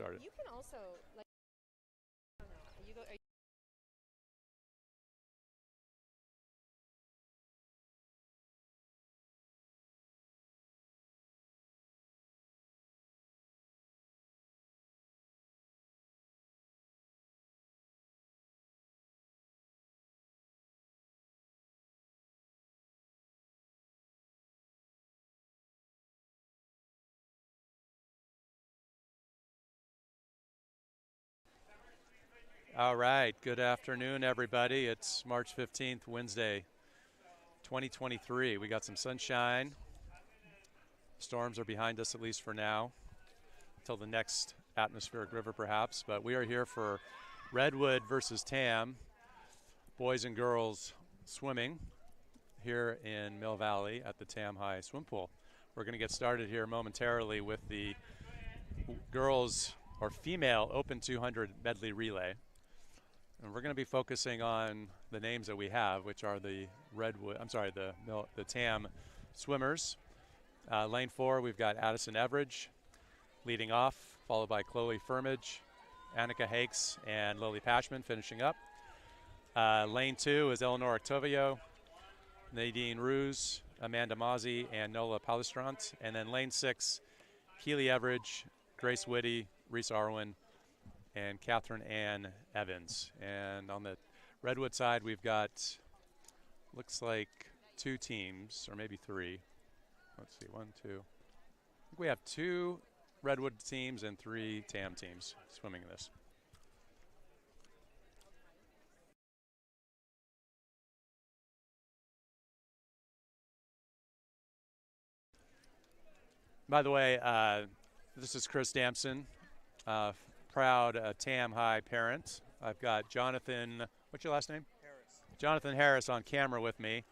started. You can also, like, I don't know, you go, are you All right. Good afternoon, everybody. It's March 15th, Wednesday, 2023. We got some sunshine. Storms are behind us, at least for now, until the next atmospheric river, perhaps. But we are here for Redwood versus Tam, boys and girls swimming here in Mill Valley at the Tam High Swim Pool. We're going to get started here momentarily with the girls or female Open 200 medley relay. And we're going to be focusing on the names that we have, which are the the Tam swimmers. Lane 4, we've got Addison Everidge leading off, followed by Chloe Firmage, Annika Hakes, and Lily Pashman finishing up. Lane 2 is Eleanor Octavio, Nadine Ruse, Amanda Mazzi, and Nola Palestrant. And then lane 6, Keely Everidge, Grace Whitty, Reese Arwin, and Catherine Ann Evans. And on the Redwood side, we've got, looks like 2 teams, or maybe 3. Let's see, 1, 2. I think we have 2 Redwood teams and 3 Tam teams swimming in this. By the way, this is Chris Damson, proud Tam High parent. I've got Jonathan, what's your last name? Harris. Jonathan Harris on camera with me.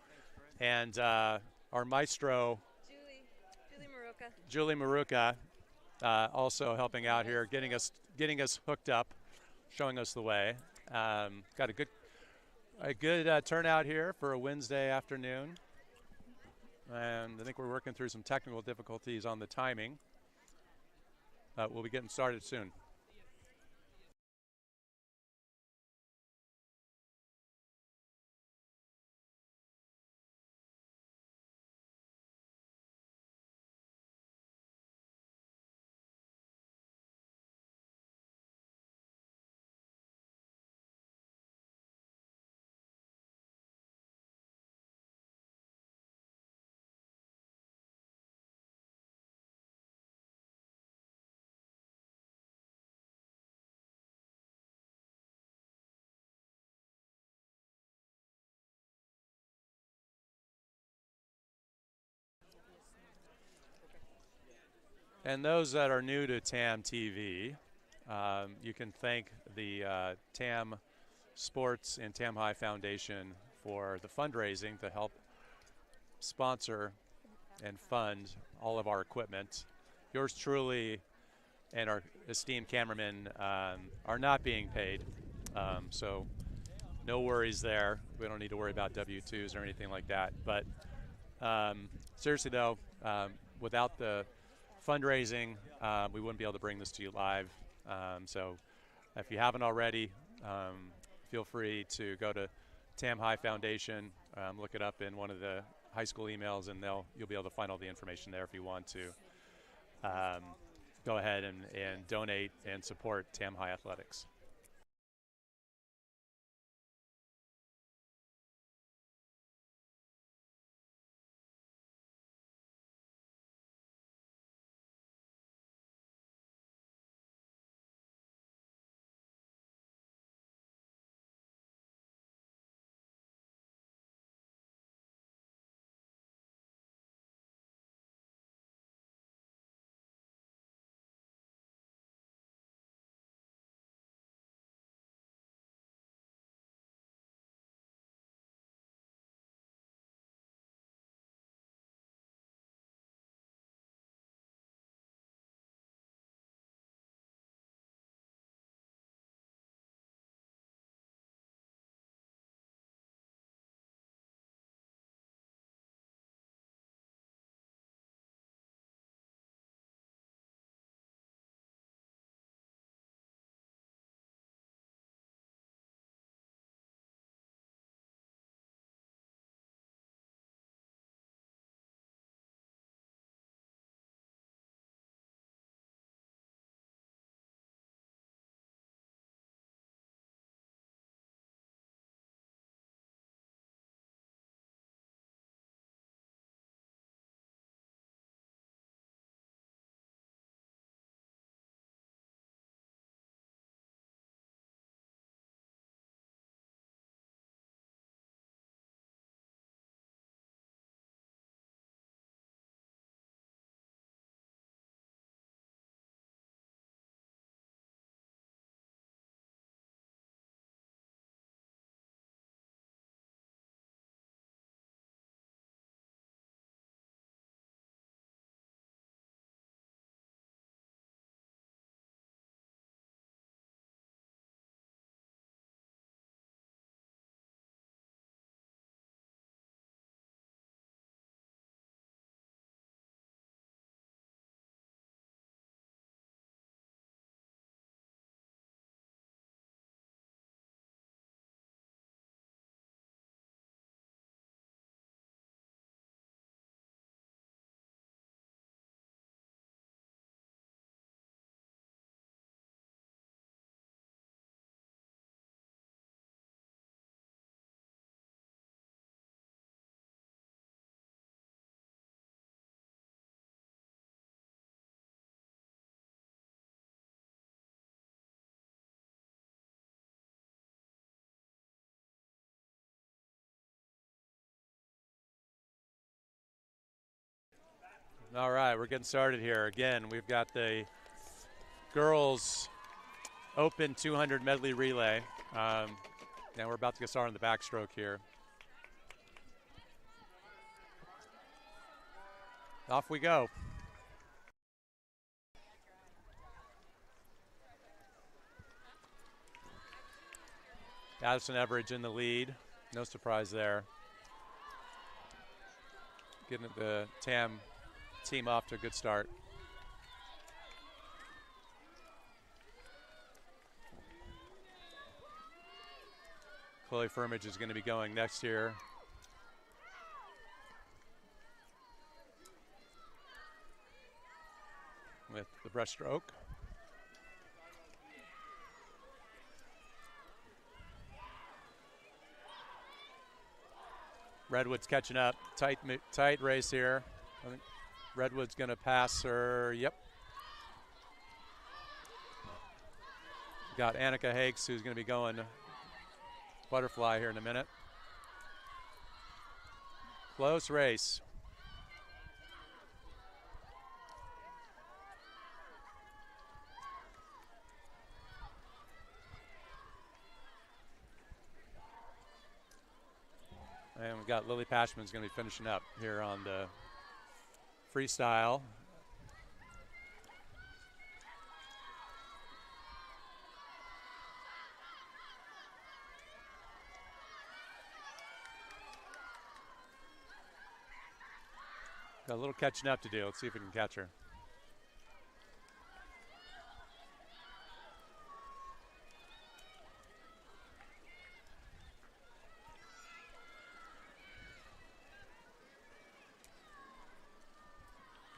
And our maestro, Julie Maruka, also helping out here, getting us hooked up, showing us the way. Got a good turnout here for a Wednesday afternoon. And I think we're working through some technical difficulties on the timing. We'll be getting started soon. And those that are new to TAM TV, you can thank the TAM Sports and TAM High Foundation for the fundraising to help sponsor and fund all of our equipment. Yours truly and our esteemed cameramen are not being paid, so no worries there. We don't need to worry about W-2s or anything like that. But seriously though, without the fundraising, we wouldn't be able to bring this to you live. So if you haven't already, feel free to go to Tam High Foundation, look it up in one of the high school emails, and you'll be able to find all the information there if you want to. Go ahead and donate and support Tam High Athletics. All right, we're getting started here. Again, we've got the girls open 200 medley relay. Now we're about to get started on the backstroke here. Off we go. Addison Everidge in the lead. No surprise there. Getting the TAM team off to a good start. Chloe Firmage is going to be going next here. With the breaststroke. Redwood's catching up. Tight race here. I think Redwood's going to pass her. Yep. Got Annika Hakes, who's going to be going butterfly here in a minute. Close race. And we've got Lily Pashman's going to be finishing up here on the freestyle. Got a little catching up to do. Let's see if we can catch her.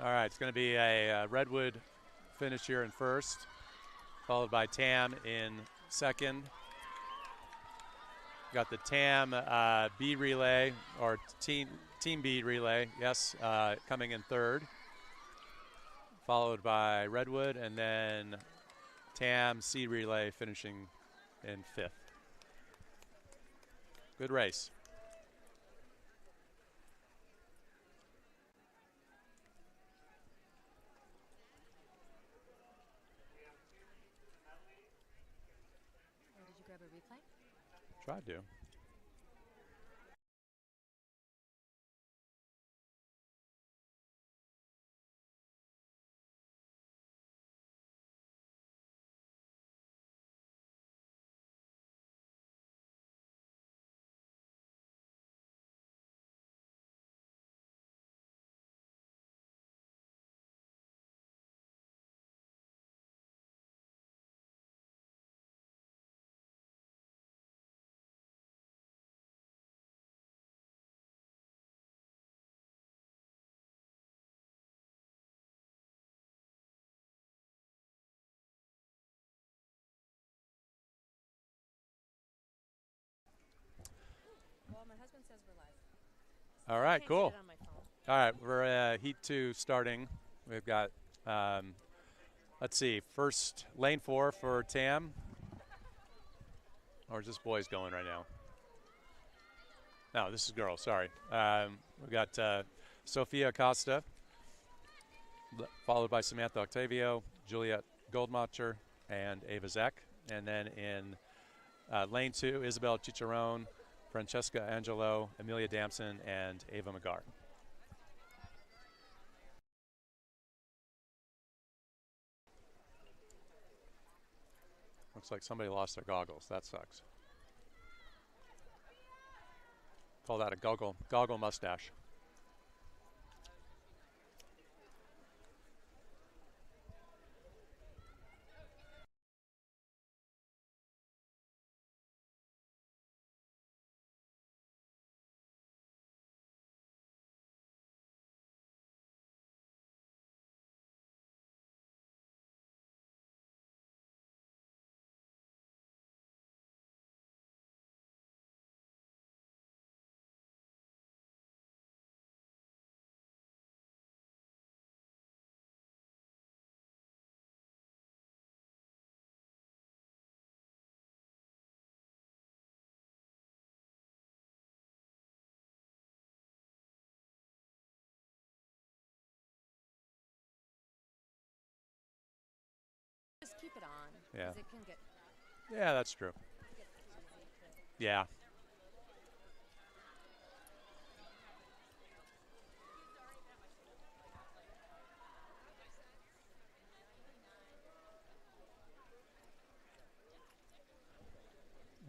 All right, it's going to be a Redwood finish here in first, followed by TAM in second. Got the TAM B relay, or Team B relay, yes, coming in third, followed by Redwood, and then TAM C relay finishing in fifth. Good race. Did you grab a replay? Tried to. Well, my husband says we're live. All right, I can't cool. get it on my phone. All right, we're heat 2 starting. We've got, let's see, first lane 4 for TAM. Or is this boys going right now? No, this is girls, sorry. We've got Sophia Acosta, followed by Samantha Octavio, Juliet Goldmacher, and Ava Zek. And then in lane 2, Isabel Chicharron, Francesca Angelo, Amelia Damson, and Ava McGar. Looks like somebody lost their goggles. That sucks. Call that a goggle mustache. Yeah. Because it can get Yeah, that's true. easy. Yeah.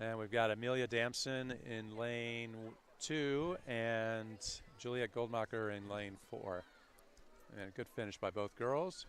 And we've got Amelia Damson in lane 2 and Juliet Goldmacher in lane 4. And a good finish by both girls.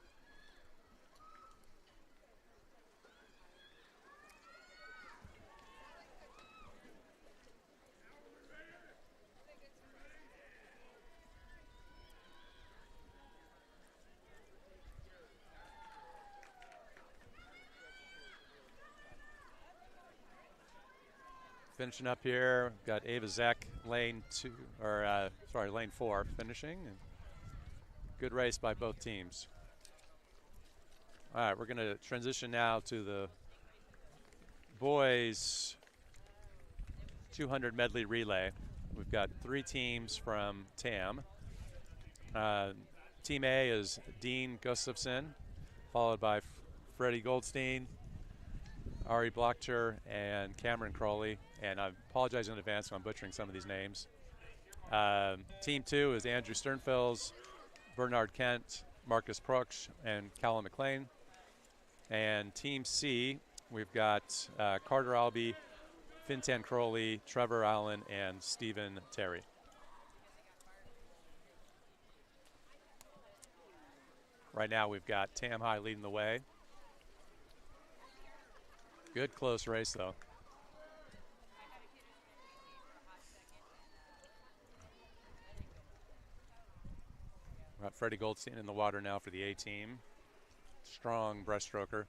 Finishing up here, got Ava Zek, lane 4, finishing. And good race by both teams. All right, we're going to transition now to the boys 200 medley relay. We've got 3 teams from TAM. Team A is Dean Gustafson, followed by Freddie Goldstein, Ari Blochter, and Cameron Crowley. And I apologize in advance if I'm butchering some of these names. Team 2 is Andrew Sternfels, Bernard Kent, Marcus Proksch, and Callum McLean. And Team C, we've got Carter Albee, Fintan Crowley, Trevor Allen, and Stephen Terry. Right now we've got Tam High leading the way. Good close race though. We've got Freddie Goldstein in the water now for the A team. Strong breaststroker.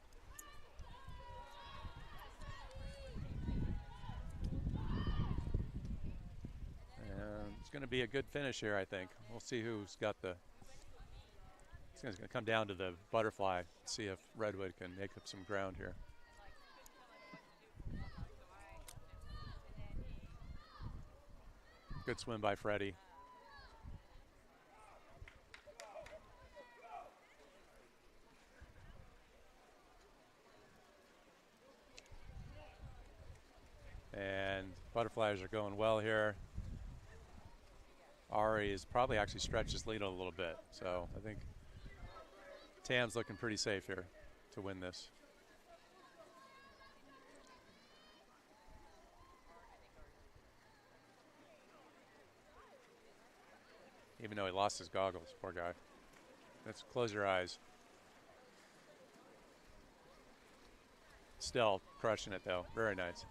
And it's going to be a good finish here, I think. We'll see who's got the... It's going to come down to the butterfly. See if Redwood can make up some ground here. Good swim by Freddie. And butterflies are going well here. Ari is probably actually stretched his lead a little bit. So I think Tam's looking pretty safe here to win this. Even though he lost his goggles, poor guy. Let's close your eyes. Still crushing it though, very nice.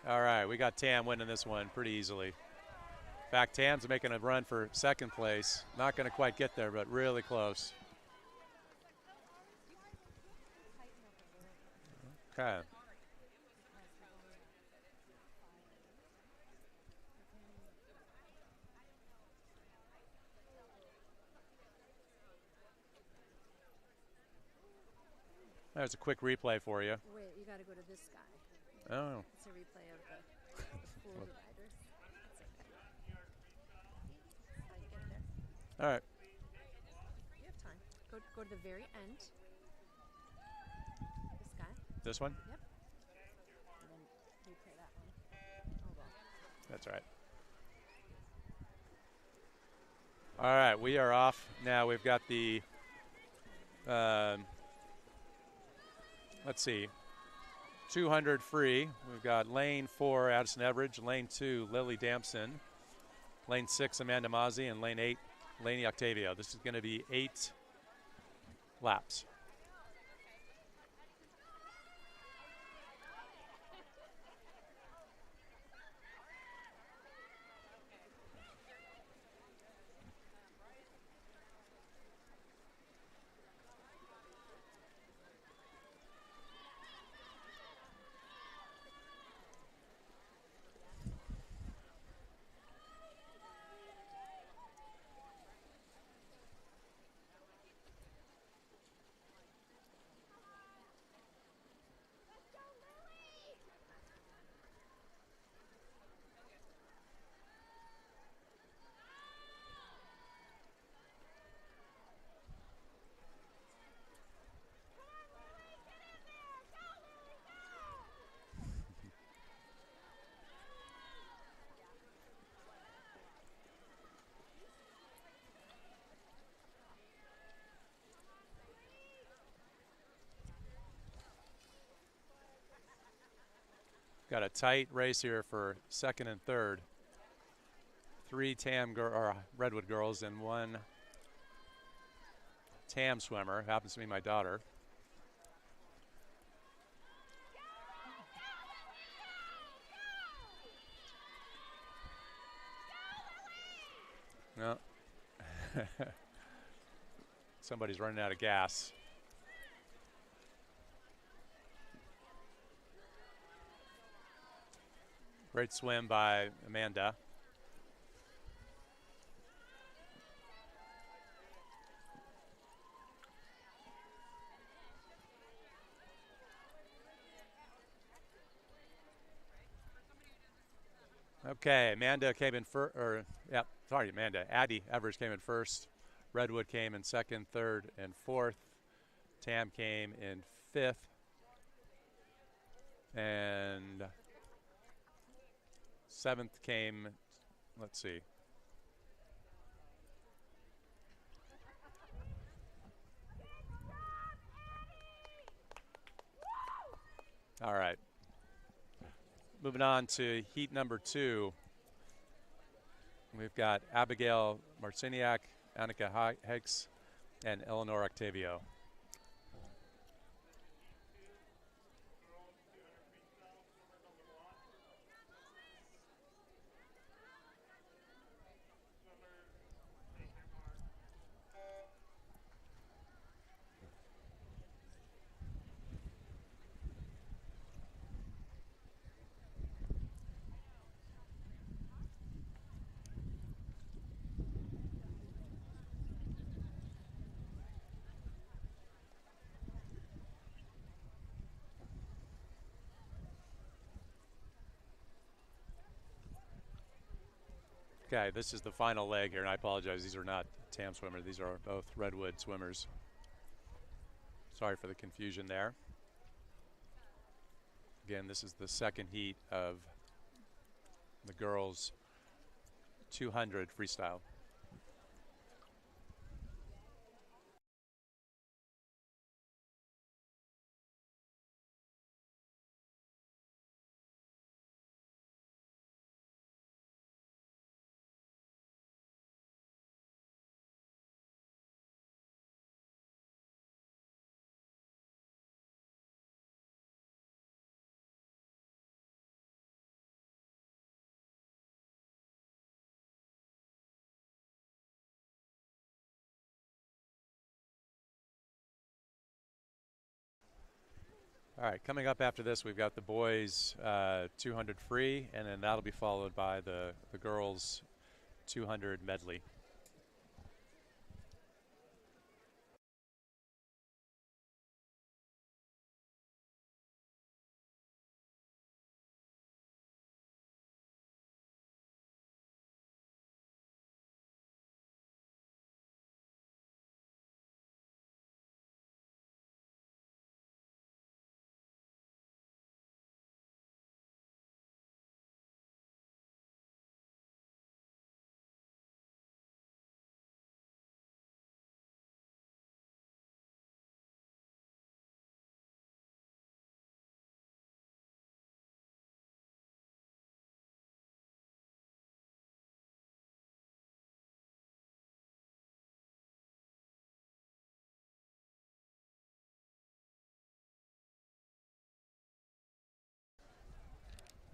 All right, we got Tam winning this one pretty easily. In fact, Tam's making a run for second place. Not going to quite get there, but really close. Okay. There's a quick replay for you. Wait, you got to go to this guy. Oh. It's a replay of the pool dividers. That's okay. How you get there? All right. You have time. Go to the very end. This guy. This one? Yep. And then replay that one. Oh well. That's right. All right, we are off now. We've got the, let's see, 200 free. We've got lane 4, Addison Everidge, lane 2, Lily Damson, lane 6, Amanda Mazzi, and lane 8, Lainey Octavio. This is going to be 8 laps. Got a tight race here for second and third. 3 Redwood girls and 1 TAM swimmer. Happens to be my daughter. No. Somebody's running out of gas. Great swim by Amanda. Okay, Amanda came in first, Amanda. Addie Evers came in first. Redwood came in second, third, and fourth. Tam came in fifth. And seventh came, let's see. All right. Moving on to heat number 2. We've got Abigail Marciniak, Annika Hicks, and Eleanor Octavio. Okay, this is the final leg here, and I apologize. These are not TAM swimmers. These are both Redwood swimmers. Sorry for the confusion there. Again, this is the second heat of the girls' 200 freestyle. All right, coming up after this, we've got the boys 200 free, and then that'll be followed by the girls 200 medley.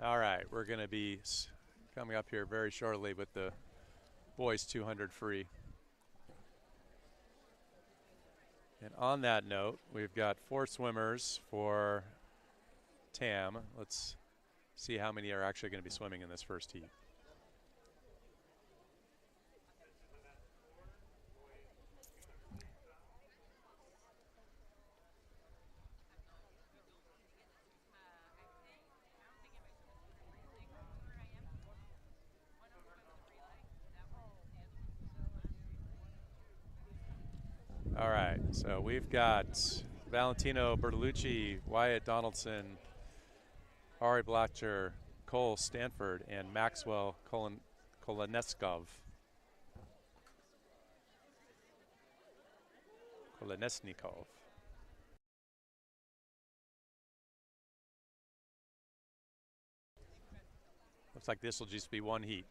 All right, we're going to be coming up here very shortly with the boys 200 free. And on that note, we've got 4 swimmers for TAM. Let's see how many are actually going to be swimming in this first heat. All right, so we've got Valentino Bertolucci, Wyatt Donaldson, Ari Blacher, Cole Stanford, and Maxwell Koleneskov. Kolenesnikov. Looks like this will just be one heat.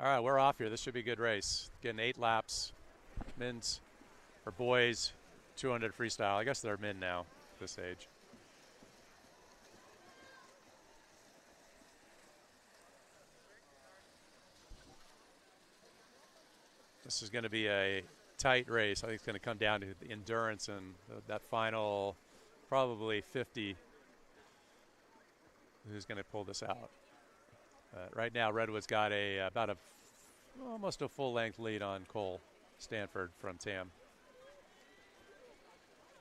All right, we're off here. This should be a good race. Getting 8 laps. Men's or boys 200 freestyle. I guess they're men now at this age. This is going to be a tight race. I think it's going to come down to the endurance and that final probably 50. Who's going to pull this out? Right now, Redwood's got about almost a full-length lead on Cole Stanford from Tam.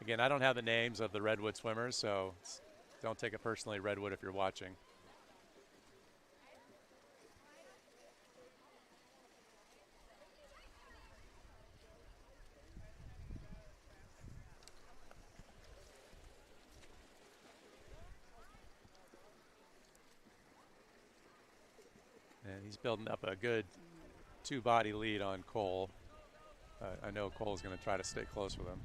Again, I don't have the names of the Redwood swimmers, so don't take it personally, Redwood, if you're watching. And he's building up a good 2-body lead on Cole. I know Cole's going to try to stay close with him.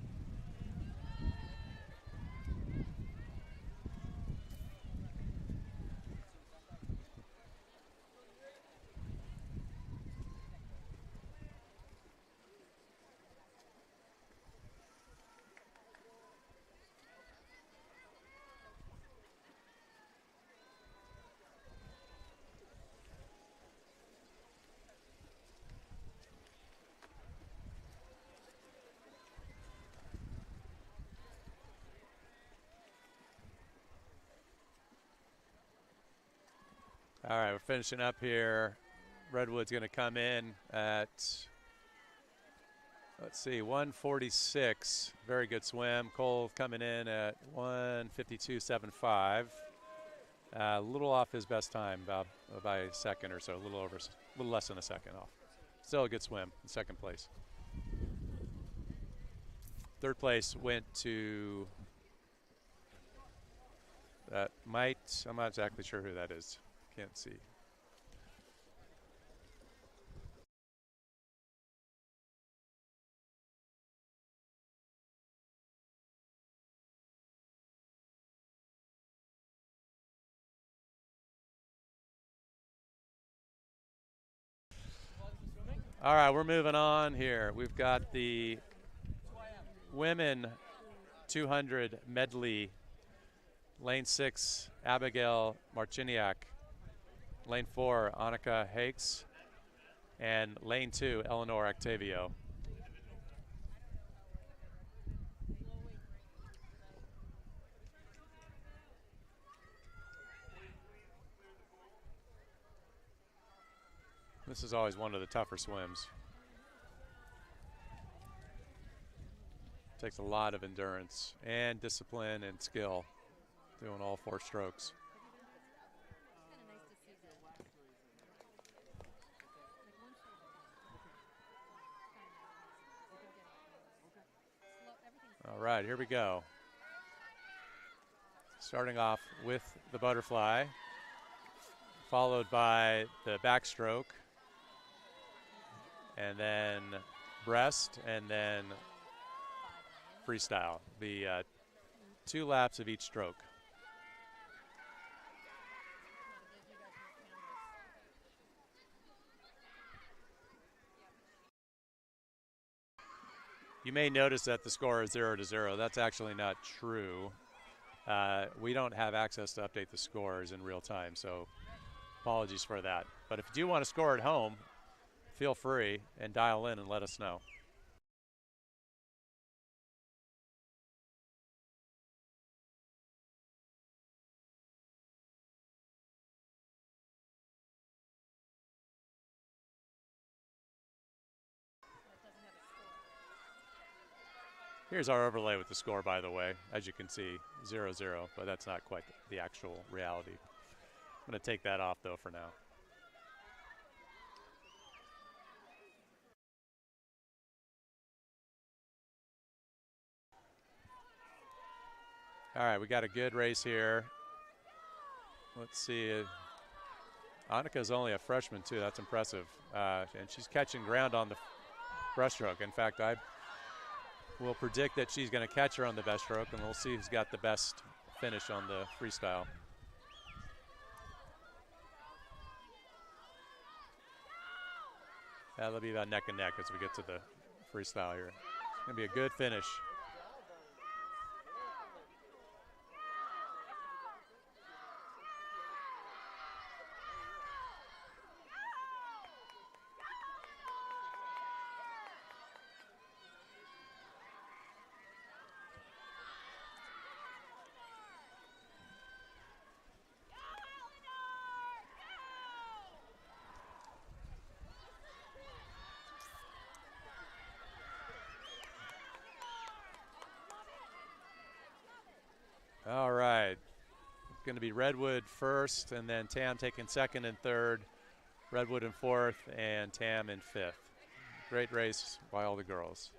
All right, we're finishing up here. Redwood's going to come in at, let's see, 146. Very good swim. Cole coming in at 152.75. A little off his best time, about by a second or so, a little less than a second off. Still a good swim in second place. Third place went to I'm not exactly sure who that is. Can't see. All right, we're moving on here. We've got the women 200 medley. Lane 6, Abigail Marchiniak. Lane 4, Annika Hakes. And lane 2, Eleanor Octavio. This is always one of the tougher swims. Takes a lot of endurance and discipline and skill doing all 4 strokes. All right, here we go. Starting off with the butterfly, followed by the backstroke, and then breast, and then freestyle. The 2 laps of each stroke. You may notice that the score is 0-0. That's actually not true. We don't have access to update the scores in real time, so apologies for that. But if you do want to score at home, feel free and dial in and let us know. Here's our overlay with the score, by the way. As you can see, 0-0, but that's not quite the actual reality. I'm going to take that off, though, for now. All right, we got a good race here. Let's see. Annika's only a freshman, too. That's impressive. And she's catching ground on the breaststroke. In fact, I will predict that she's going to catch her on the breaststroke, and we'll see who's got the best finish on the freestyle. That'll be about neck and neck as we get to the freestyle here. It's going to be a good finish. All right. It's going to be Redwood first, and then Tam taking second and third, Redwood in fourth, and Tam in fifth. Great race by all the girls.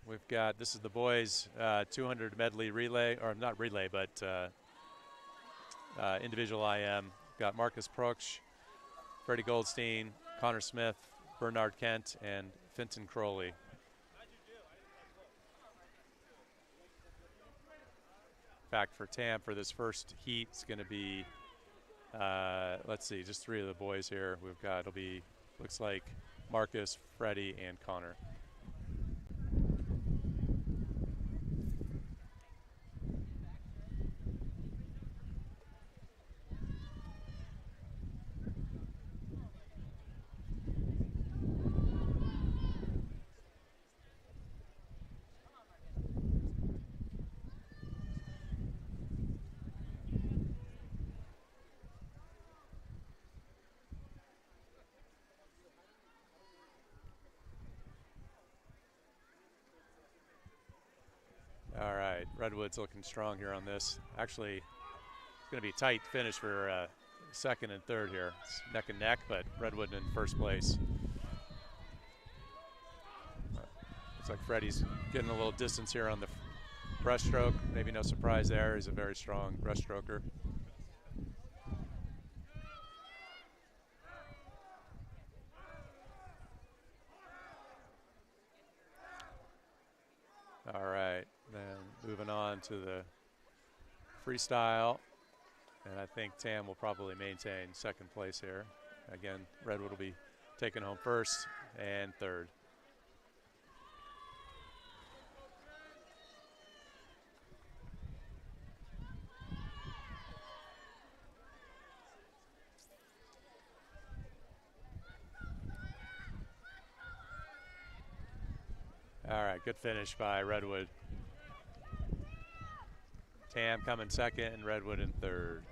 We've got, this is the boys 200 medley relay, or not relay, but individual IM. Got Marcus Proksch, Freddie Goldstein, Connor Smith, Bernard Kent, and Finton Crowley. In fact, for Tam, for this first heat, it's going to be, let's see, just three of the boys here. We've got, it'll be, looks like Marcus, Freddie, and Connor. All right, Redwood's looking strong here on this. Actually, it's going to be a tight finish for second and third here. It's neck and neck, but Redwood in first place. Looks like Freddie's getting a little distance here on the breaststroke. Maybe no surprise there. He's a very strong breaststroker. All right, then moving on to the freestyle. And I think Tam will probably maintain second place here. Again, Redwood will be taken home first and third. All right, good finish by Redwood. Tam coming second and Redwood in third.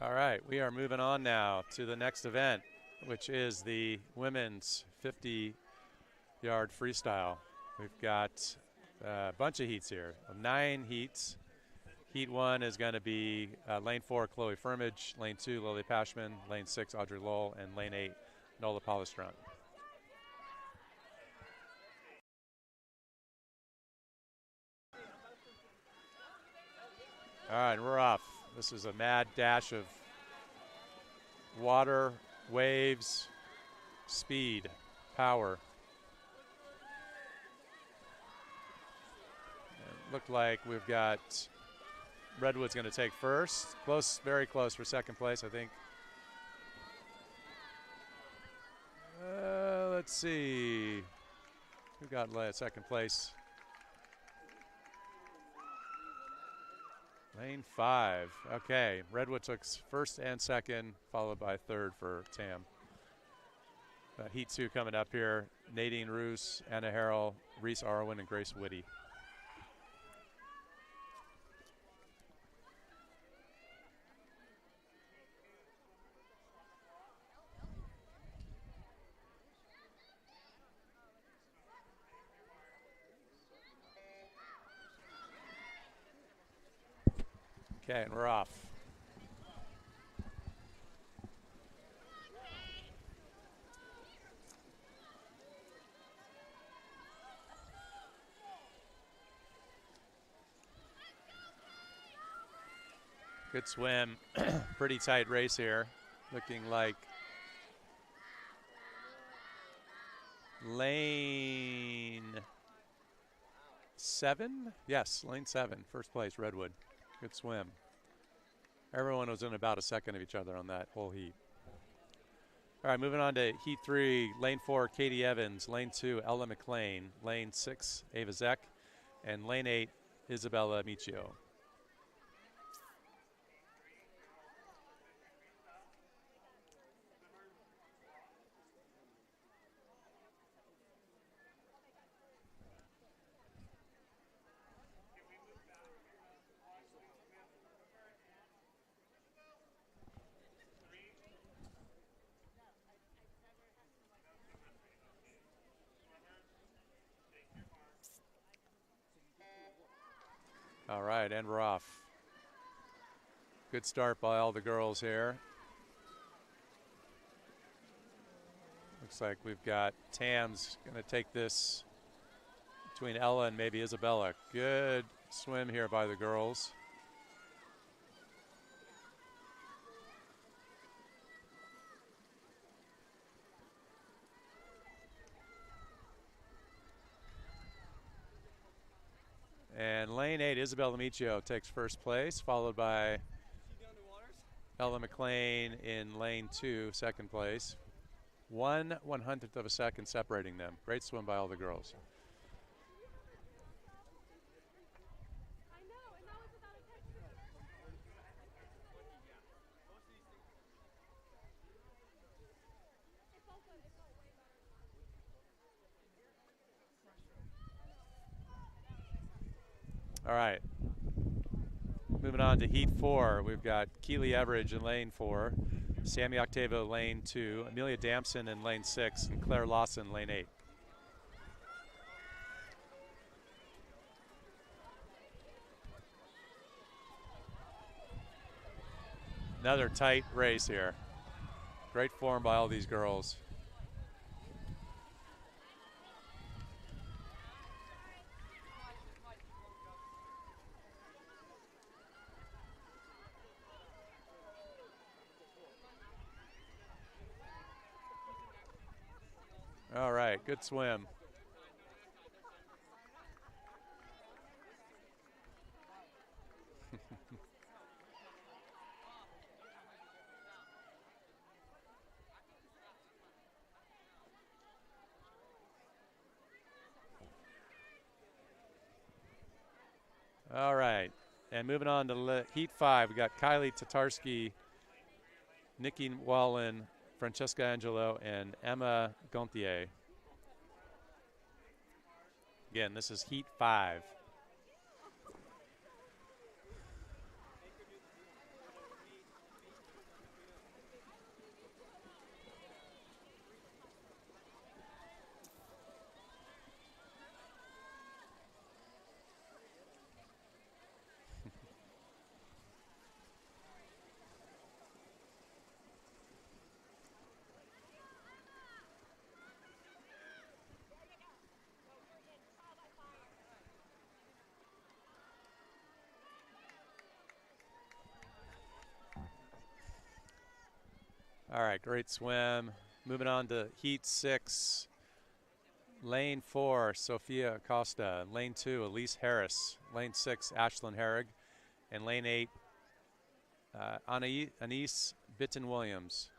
All right, we are moving on now to the next event, which is the women's 50-yard freestyle. We've got a bunch of heats here, 9 heats. Heat 1 is going to be lane 4, Chloe Firmage, lane 2, Lily Pashman, lane 6, Audrey Lowell, and lane 8, Nola Palestrant. All right, we're off. This is a mad dash of water, waves, speed, power. It looked like we've got Redwood's going to take first. Close, very close for second place, I think. Let's see. Who got second place? Lane 5. Okay, Redwood took first and second, followed by third for Tam. Heat 2 coming up here. Nadine Roos, Anna Harrell, Reese Arwin, and Grace Whitty. Okay, and we're off. Good swim. Pretty tight race here. Looking like lane 7? Yes, lane 7. First place, Redwood. Good swim. Everyone was in about a second of each other on that whole heat. All right, moving on to Heat 3, lane 4, Katie Evans, lane 2, Ella McLean, lane 6, Ava Zeck, and lane 8, Isabella Michio. All right, and we're off. Good start by all the girls here. Looks like we've got Tam's going to take this between Ella and maybe Isabella. Good swim here by the girls. And lane 8, Isabella Michio takes first place, followed by Ella McLean in lane 2, second place. 1/100th of a second separating them. Great swim by all the girls. All right. Moving on to Heat 4, we've got Keely Everidge in lane 4, Sammy Octavo lane 2, Amelia Damson in lane 6, and Claire Lawson lane 8. Another tight race here. Great form by all these girls. All right, good swim. All right, and moving on to Heat 5, we got Kylie Tatarski, Nikki Wallen, Francesca Angelo, and Emma Gontier. Again, this is Heat 5. All right, great swim. Moving on to heat 6. Lane 4, Sophia Acosta. Lane 2, Elise Harris. Lane 6, Ashlyn Herrig. And lane 8, Anise Bitten-Williams.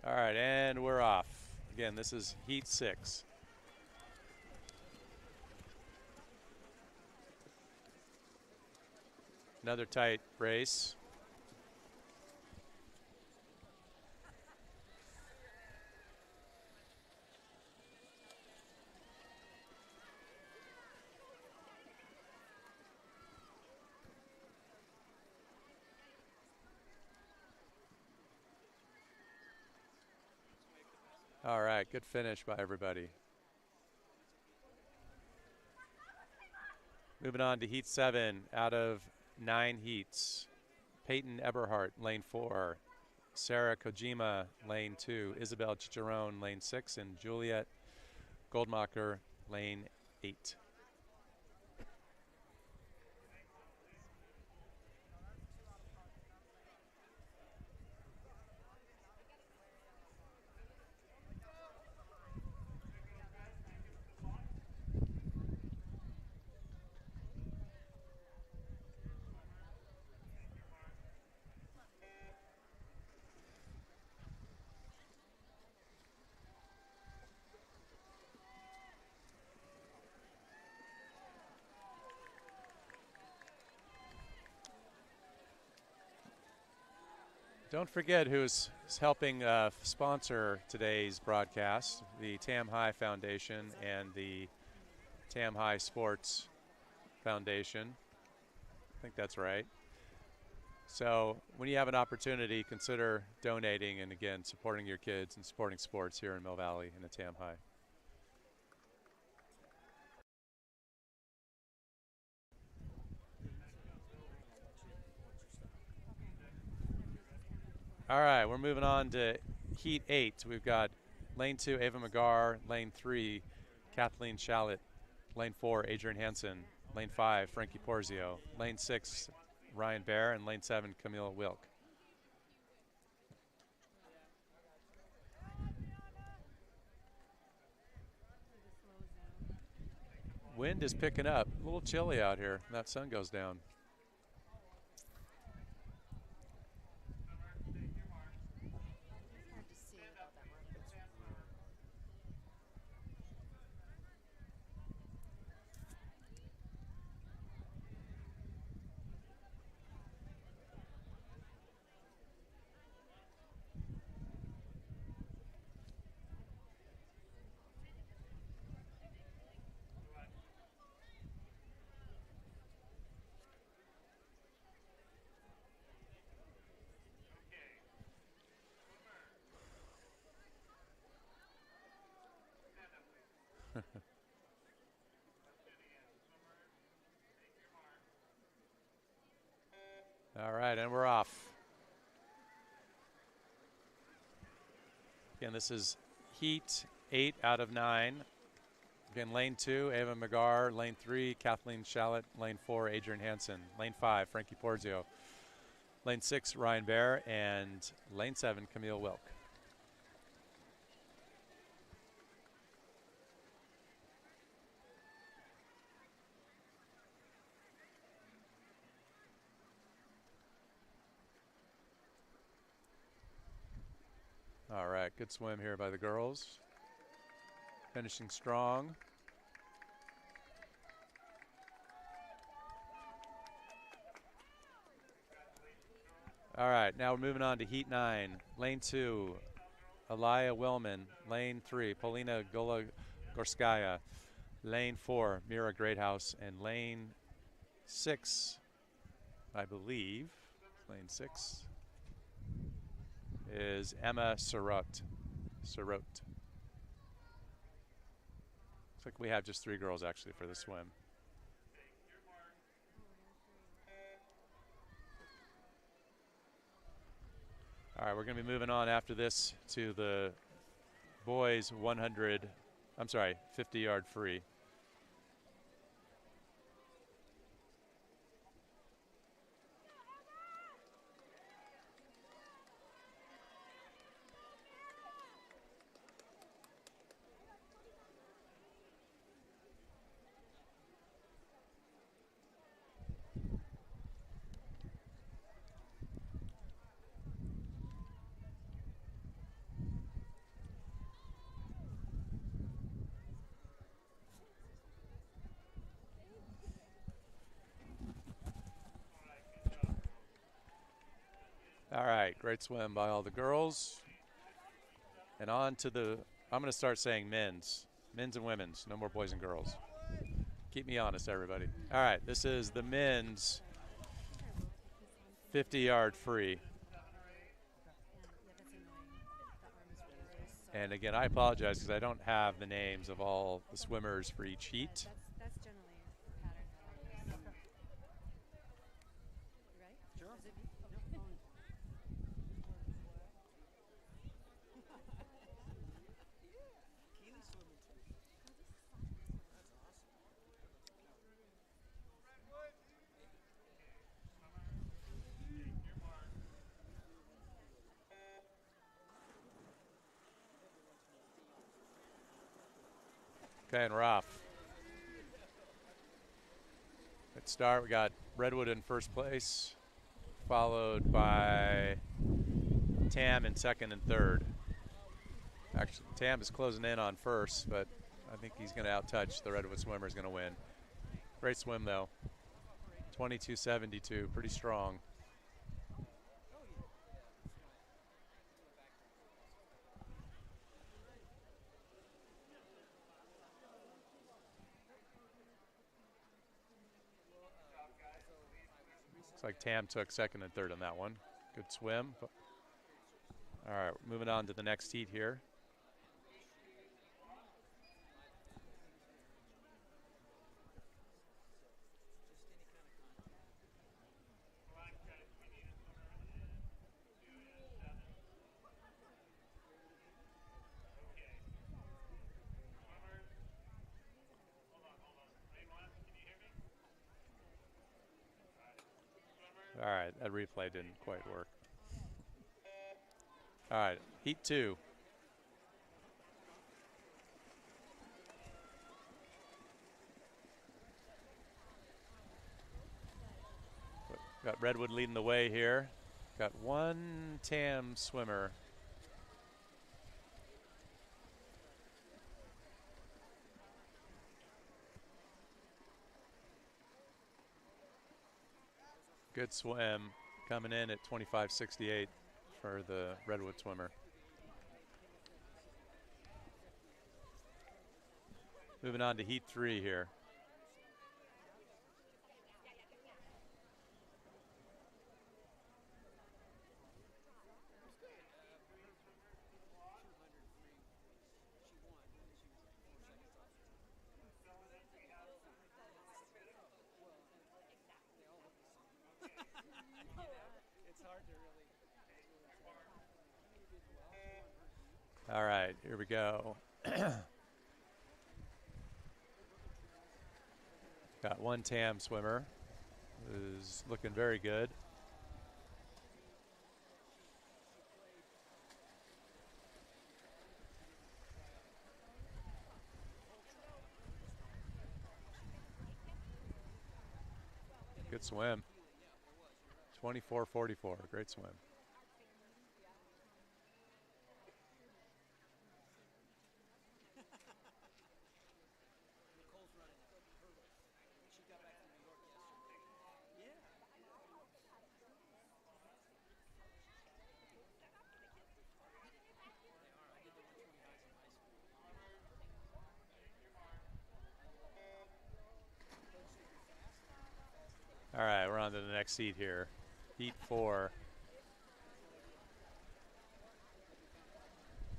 All right, and we're off. Again, this is heat 6. Another tight race. All right, good finish by everybody. Moving on to heat 7 out of 9 heats. Peyton Eberhardt, lane 4. Sarah Kojima, lane 2. Isabel Chicharron, lane 6. And Juliet Goldmacher, lane 8. Don't forget who's helping sponsor today's broadcast, the Tam High Foundation and the Tam High Sports Foundation. I think that's right. So when you have an opportunity, consider donating and, again, supporting your kids and supporting sports here in Mill Valley and at Tam High. All right, we're moving on to heat 8. We've got lane 2, Ava McGar. Lane 3, Kathleen Shallett. Lane 4, Adrian Hansen. Lane 5, Frankie Porzio. Lane 6, Ryan Bear. And lane 7, Camille Wilk. Wind is picking up. A little chilly out here. That sun goes down. Hard to see without that marker. All right, and we're off. Again, this is heat 8 out of 9. Again, lane 2, Ava McGar. Lane 3, Kathleen Shallett. Lane 4, Adrian Hansen. Lane 5, Frankie Porzio. Lane 6, Ryan Bear. And lane 7, Camille Wilk. All right, good swim here by the girls. Finishing strong. All right, now we're moving on to heat 9. Lane 2, Alaya Willman. Lane 3, Polina Gologorskaya. Lane 4, Mira Greathouse. And lane 6, I believe, Lane 6 is Emma Surratt. Looks like we have just 3 girls actually for the swim. All right, we're going to be moving on after this to the boys 50-yard free. All right, great swim by all the girls. And on to the, I'm going to start saying men's and women's, no more boys and girls. Keep me honest, everybody. All right, this is the men's 50-yard free. And again, I apologize because I don't have the names of all the swimmers for each heat. That's generally the pattern that I use. You ready? Sure. Is it me? Okay, and we're off. Let's start. We got Redwood in first place, followed by Tam in second and third. Actually, Tam is closing in on first, but I think he's going to outtouch the Redwood swimmer. Is going to win. Great swim, though. 22.72, pretty strong. Looks like Tam took second and third on that one. Good swim. All right, moving on to the next heat here. All right, that replay didn't quite work. All right, heat 2. Got Redwood leading the way here. Got one Tam swimmer. Good swim, coming in at 25.68 for the Redwood swimmer. Moving on to heat 3 here. All right, here we go. Got one Tam swimmer who's looking very good. Good swim. 24.44, great swim. All right, we're on to the next heat here. Heat 4.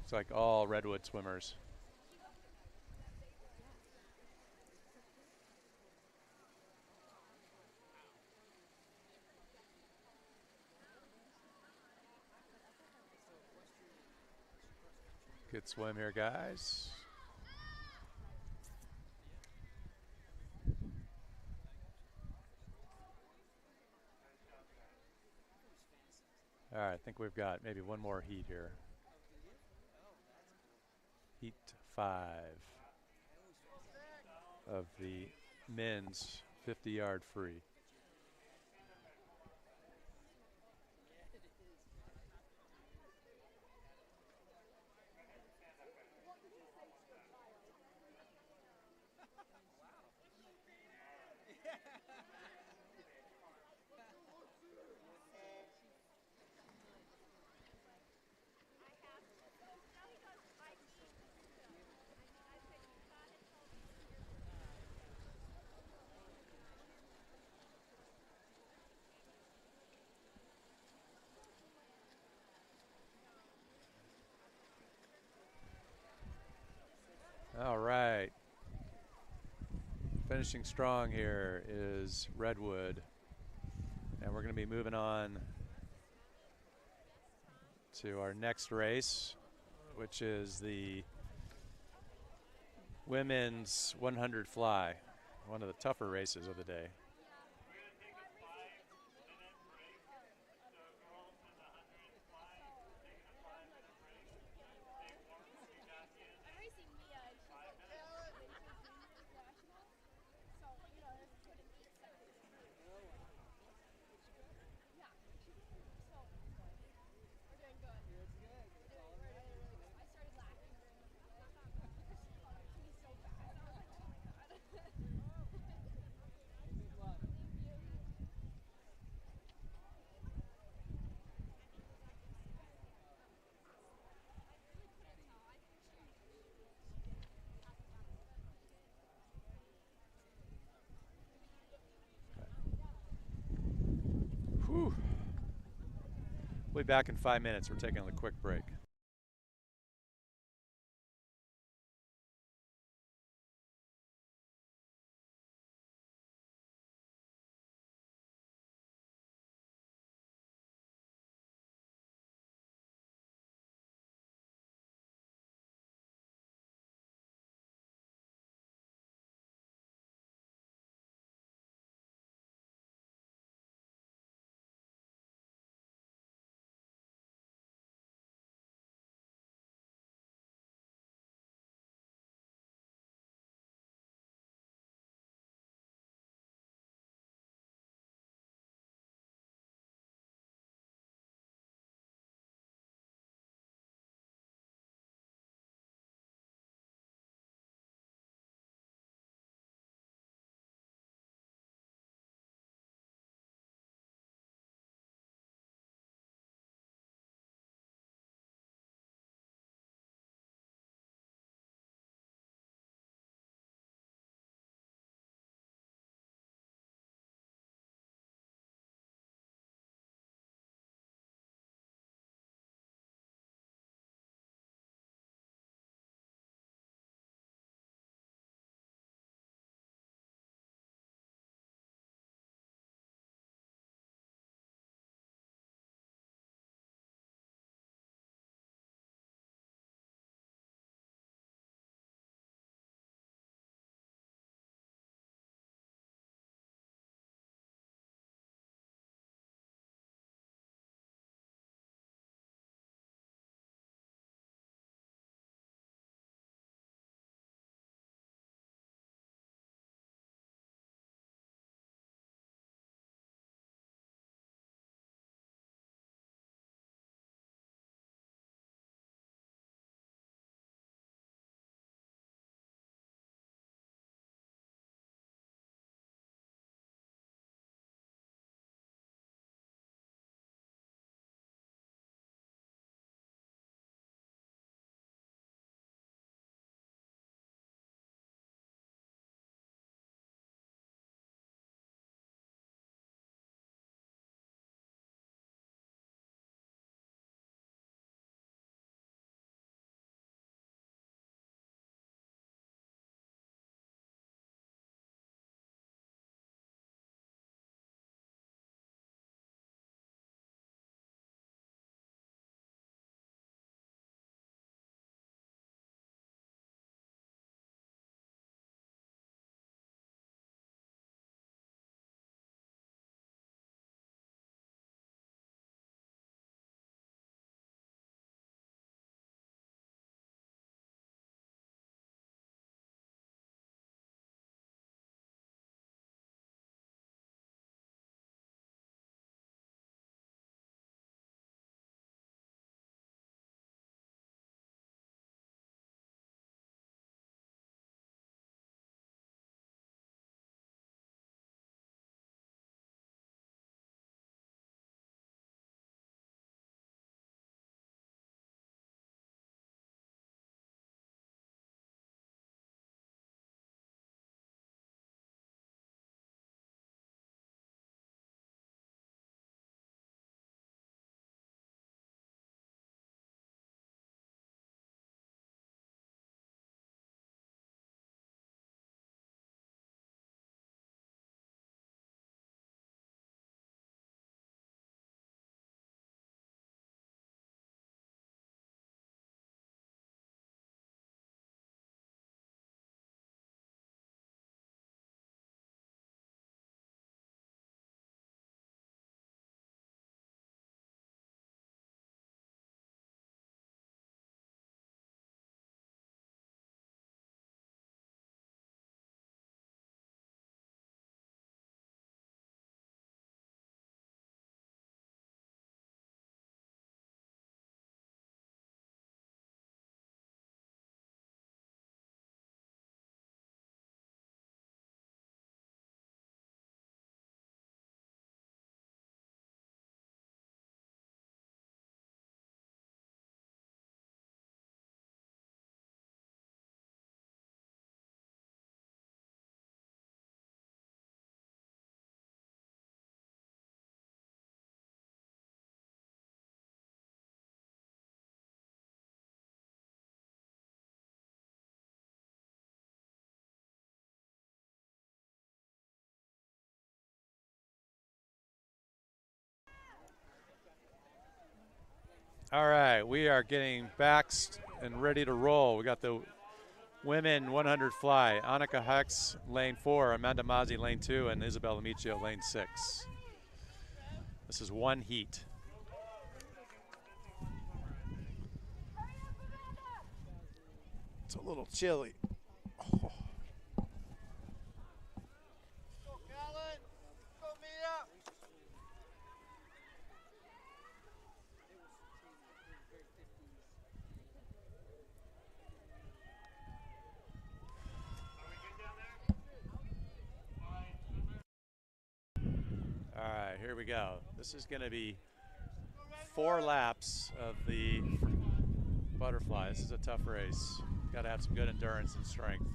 It's like all Redwood swimmers. Good swim here, guys. All right, I think we've got maybe one more heat here. Heat 5 of the men's 50-yard free. All right. Finishing strong here is Redwood. And we're going to be moving on to our next race, which is the women's 100 fly, one of the tougher races of the day. Whew. We'll be back in 5 minutes. We're taking a quick break. All right, we are getting backs and ready to roll. We got the women 100 fly. Annika Hex, lane 4. Amanda Mazzi, lane 2. And Isabel Amicio, lane 6. This is one heat. It's a little chilly. Oh. All right, here we go. This is going to be 4 laps of the butterfly. This is a tough race. Got to have some good endurance and strength.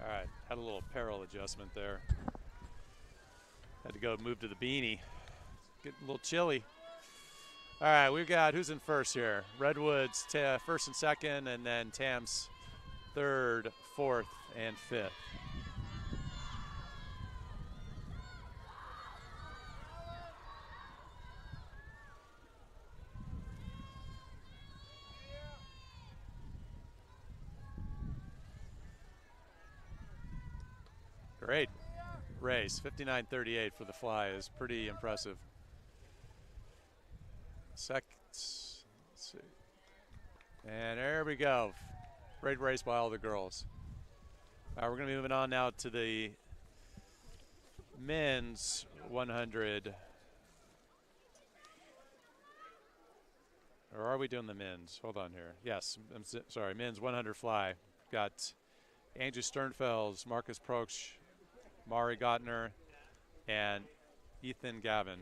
All right, had a little apparel adjustment there. Had to go move to the beanie. Getting a little chilly. All right, we've got who's in first here? Redwood's first and second, and then Tam's third, fourth, and fifth. Great race. 59.38 for the fly is pretty impressive. Let's see. And there we go. Great race by all the girls. We're going to be moving on now to the men's 100. Or are we doing the men's? Hold on here. Yes, I'm sorry, men's 100 fly. Got Andrew Sternfels, Marcus Proch, Mari Gottner, and Ethan Gavin.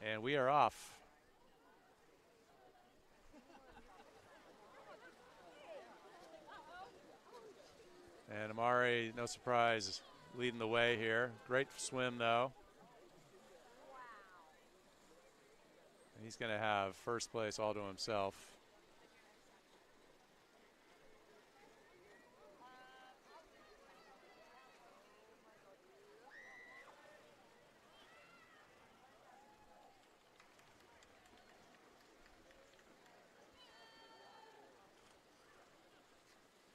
And we are off. And Amari, no surprise, leading the way here. Great swim, though. And he's going to have first place all to himself.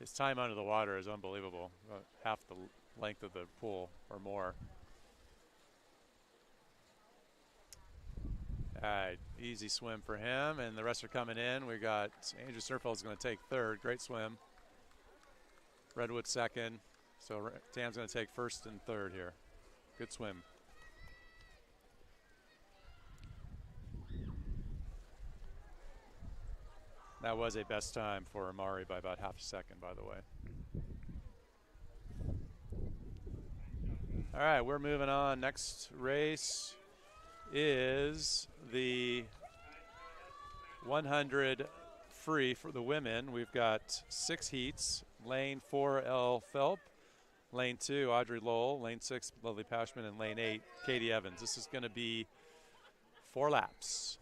His time under the water is unbelievable. Half the length of the pool or more. All right, easy swim for him, and the rest are coming in. We got Andrew Sternfeld is going to take third. Great swim. Redwood second. So Tam's going to take first and third here. Good swim. That was a best time for Amari by about half a second, by the way. All right, we're moving on. Next race is the 100 free for the women. We've got 6 heats. Lane 4, Elle Phelp. Lane 2, Audrey Lowell. Lane 6, Lovely Pashman. And lane 8, Katie Evans. This is going to be 4 laps.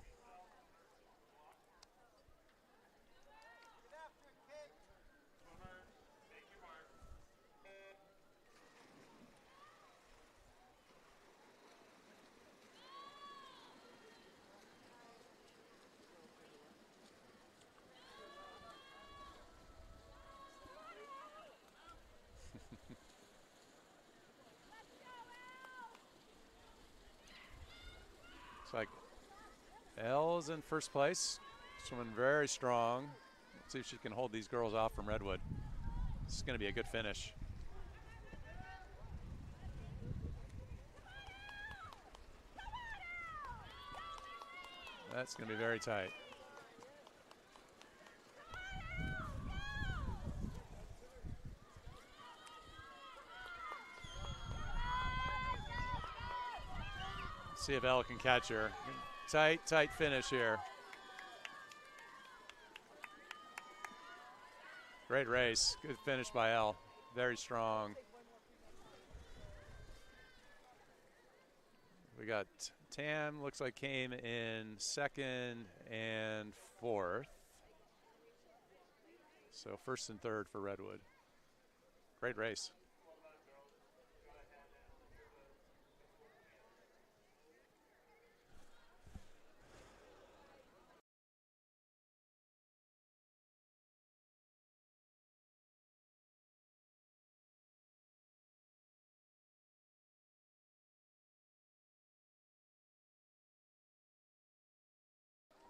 Looks like Elle's in first place, swimming very strong. Let's see if she can hold these girls off from Redwood. This is going to be a good finish. That's going to be very tight. See if Elle can catch her. Tight finish here. Great race. Good finish by Elle. Very strong. We got Tam, looks like came in second and fourth. So first and third for Redwood. Great race.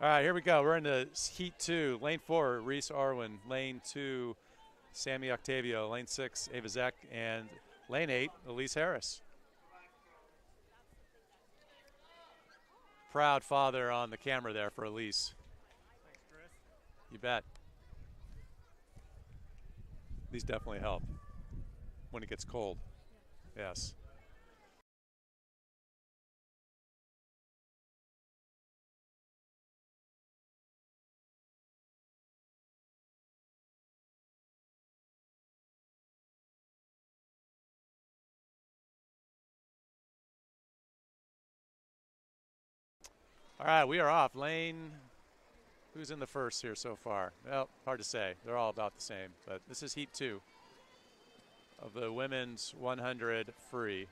All right, here we go. We're in the heat 2. Lane 4, Reese Arwin. Lane 2, Sammy Octavio. Lane 6, Ava Zek. And lane 8, Elise Harris. Proud father on the camera there for Elise. Thanks, Chris. You bet. These definitely help when it gets cold. Yes. All right, we are off. Lane, who's in the first here so far? Well, hard to say. They're all about the same. But this is heat 2 of the women's 100 free.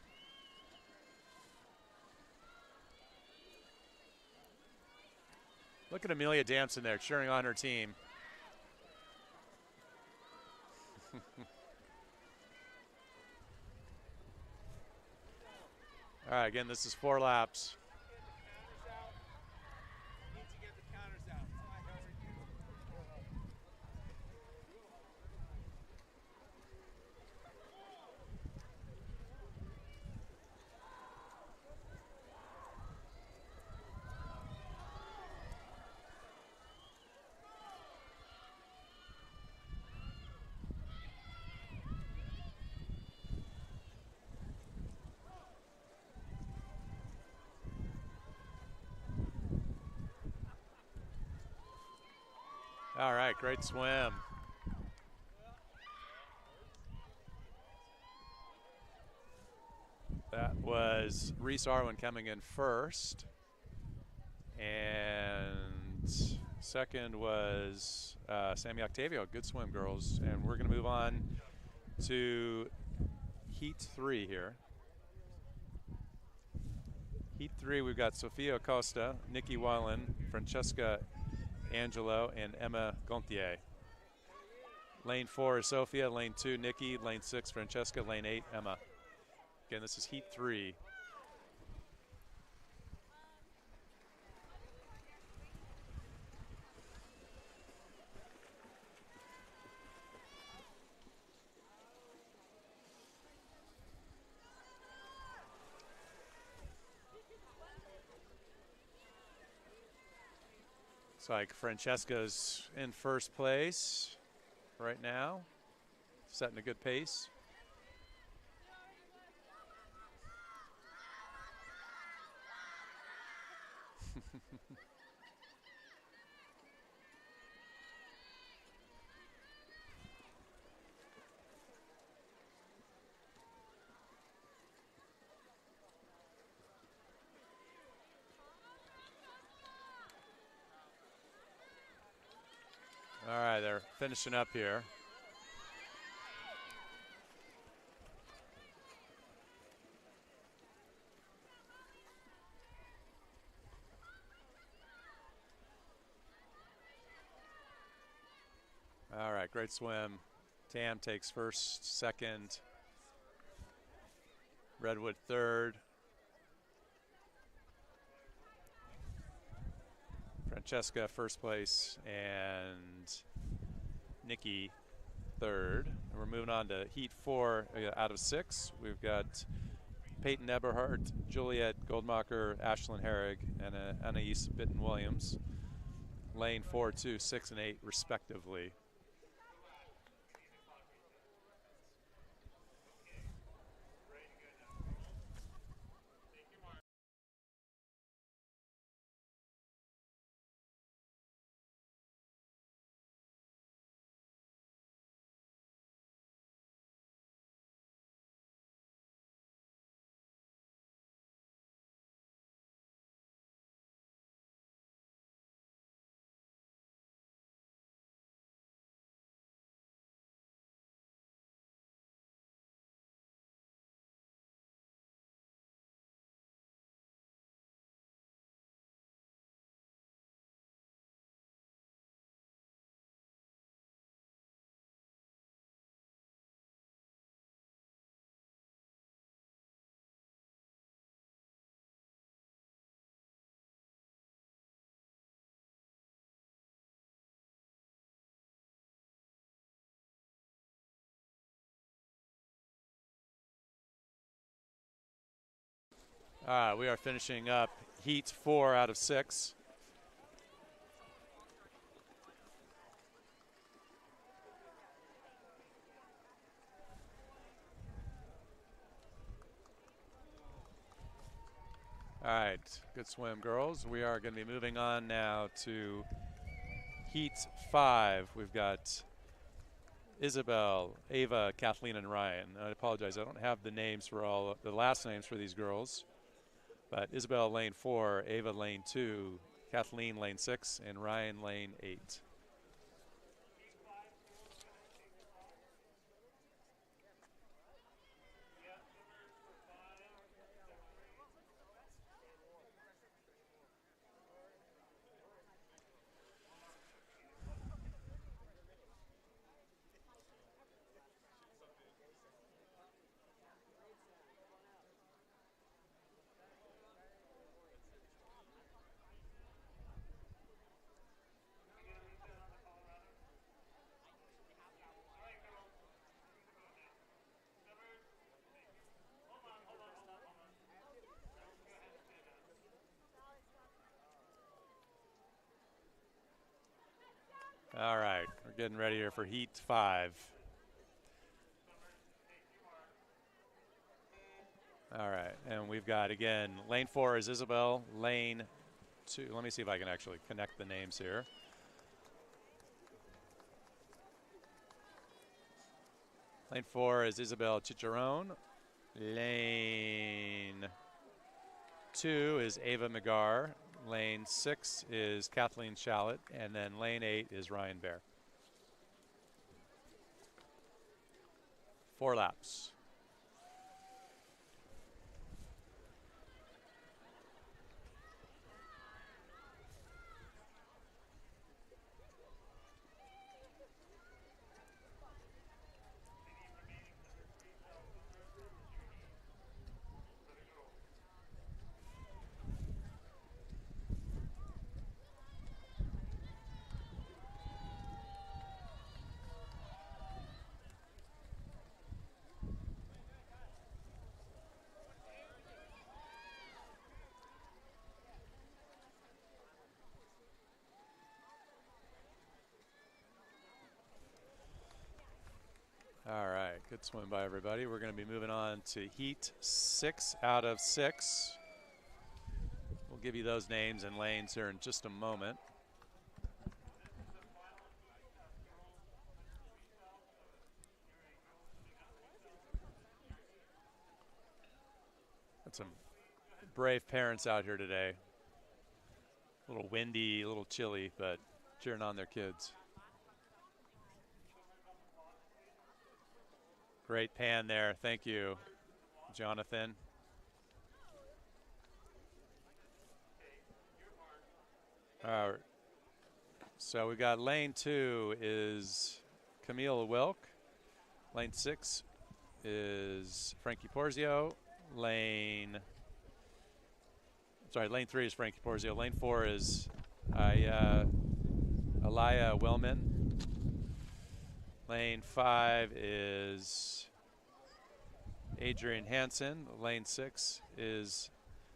Look at Amelia Damson there cheering on her team. All right, again, this is 4 laps. All right, great swim. That was Reese Arwin coming in first. And second was Sammy Octavio. Good swim, girls. And we're going to move on to heat 3 here. Heat 3, we've got Sofia Acosta, Nikki Wallen, Francesca Angelo, and Emma Gontier. Lane 4 is Sofia, lane 2, Nikki, lane 6, Francesca, lane 8, Emma. Again, this is heat 3. Looks like Francesca's in first place right now, setting a good pace. All right, they're finishing up here. All right, great swim. Tam takes first, second. Redwood third. Francesca first place, and Nikki third. And we're moving on to heat 4 out of 6. We've got Peyton Eberhardt, Juliet Goldmacher, Ashlyn Herrig, and Anais Bitten-Williams. Lane 4, 2, 6, and 8, respectively. We are finishing up heat 4 out of 6. All right, good swim, girls. We are going to be moving on now to heat 5. We've got Isabel, Ava, Kathleen, and Ryan. I apologize, I don't have the names for all the last names for these girls. But Isabel, lane 4, Ava, lane 2, Kathleen, lane 6, and Ryan, lane 8. All right, we're getting ready here for heat 5. All right, and we've got, again, lane 4 is Isabel, lane 2. Let me see if I can actually connect the names here. Lane 4 is Isabel Chicharron. Lane 2 is Ava McGar. Lane 6 is Kathleen Shallett. And then lane 8 is Ryan Bear. 4 laps. All right, good swim by everybody. We're going to be moving on to heat 6 out of 6. We'll give you those names and lanes here in just a moment. Got some brave parents out here today. A little windy, a little chilly, but cheering on their kids. Great pan there. Thank you, Jonathan. All right. So we've got lane 2 is Camille Wilk. Lane 6 is Frankie Porzio. Lane 3 is Frankie Porzio. Lane 4 is Alaya Wellman. Lane 5 is Adrian Hansen. Lane 6 is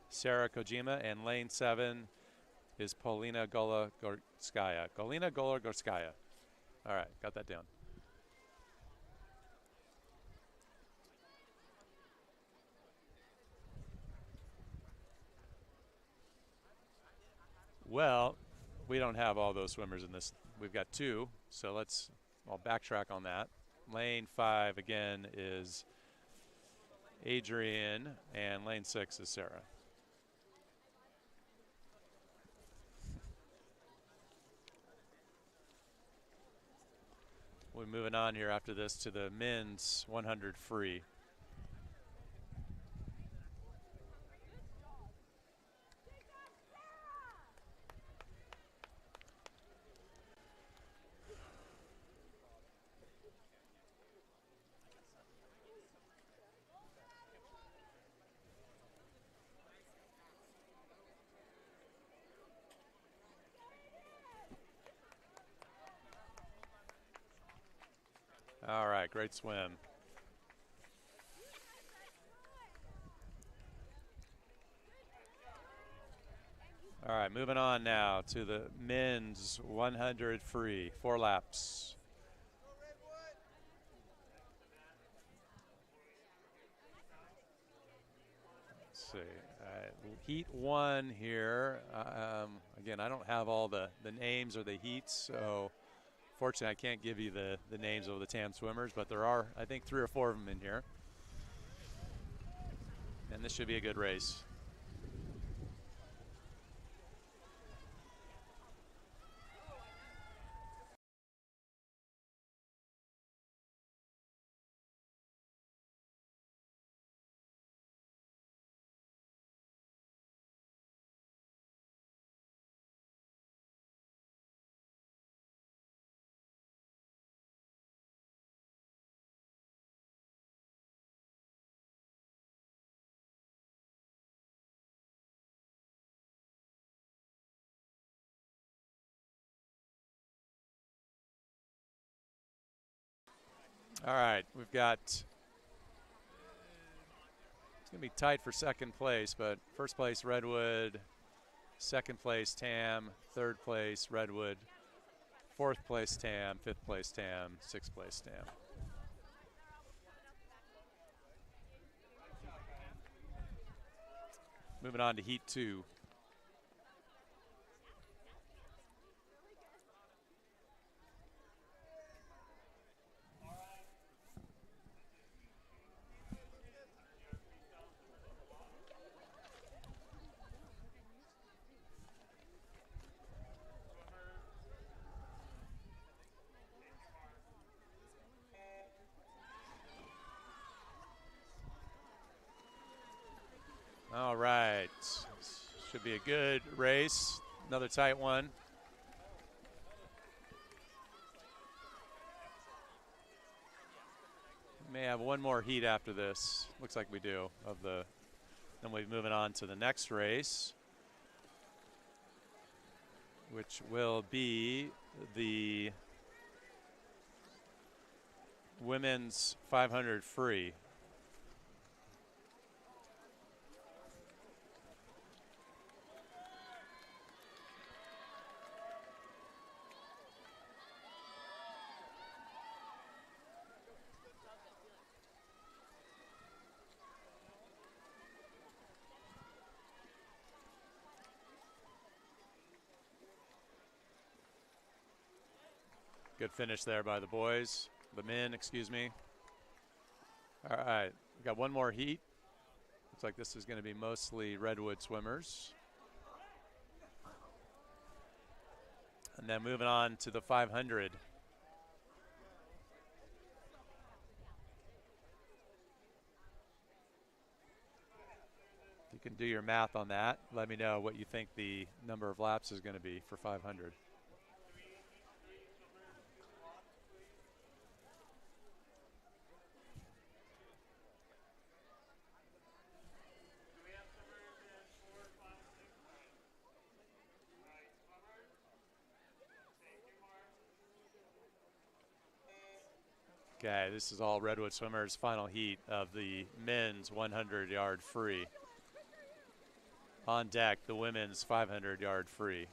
Sarah Kojima, and lane 7 is Polina Gologorskaya. Polina Gologorskaya. All right, got that down. Well, we don't have all those swimmers in this. We've got 2, so I'll backtrack on that. Lane 5 again is Adrian, and lane 6 is Sarah. We're moving on here after this to the men's 100 free. All right, great swim. All right, moving on now to the men's 100 free, 4 laps. Let's see, heat 1 here. Again, I don't have all the names or the heats, so fortunately I can't give you the names of the TAM swimmers, but there are, I think, 3 or 4 of them in here. And this should be a good race. All right, we've got, it's going to be tight for second place, but first place Redwood, second place TAM, third place Redwood, fourth place TAM, fifth place TAM, sixth place TAM. Moving on to heat 2. All right, should be a good race. Another tight one. We may have one more heat after this. Looks like we do. Then we're moving on to the next race, which will be the women's 500 free. Good finish there by the boys. The men, excuse me. All right, we got one more heat. Looks like this is going to be mostly Redwood swimmers. And then moving on to the 500. You can do your math on that. Let me know what you think the number of laps is going to be for 500. Okay, this is all Redwood swimmers' final heat of the men's 100-yard free. On deck, the women's 500-yard free.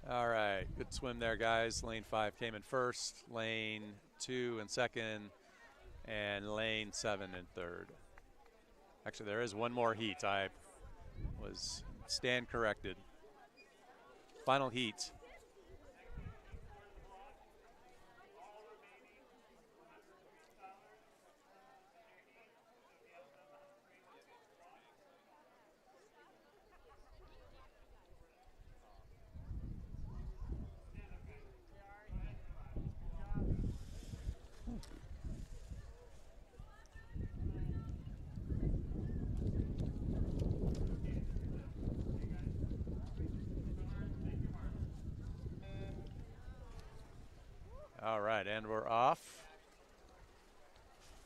All right, good swim there, guys. Lane 5 came in first, lane 2 in second, and lane 7 in third. Actually, there is one more heat. I was stand corrected. Final heat. All right, and we're off.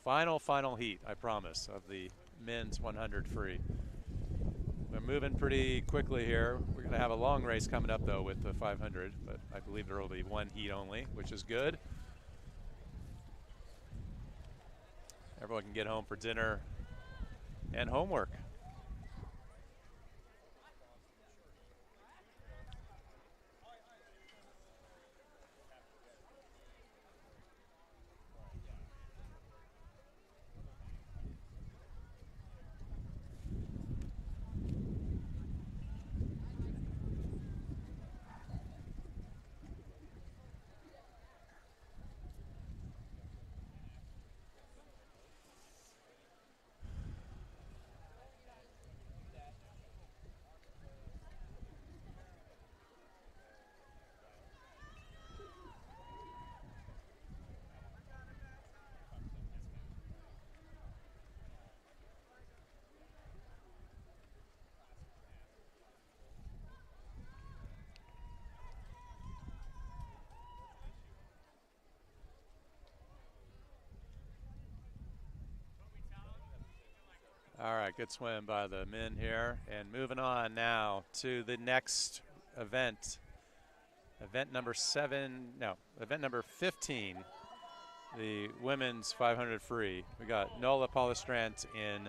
Final heat, I promise, of the men's 100 free. We're moving pretty quickly here. We're going to have a long race coming up, though, with the 500, but I believe there will be one heat only, which is good. Everyone can get home for dinner and homework. All right, good swim by the men here. And moving on now to the next event. Event number 15, the women's 500 free. We got Nola Polistrant in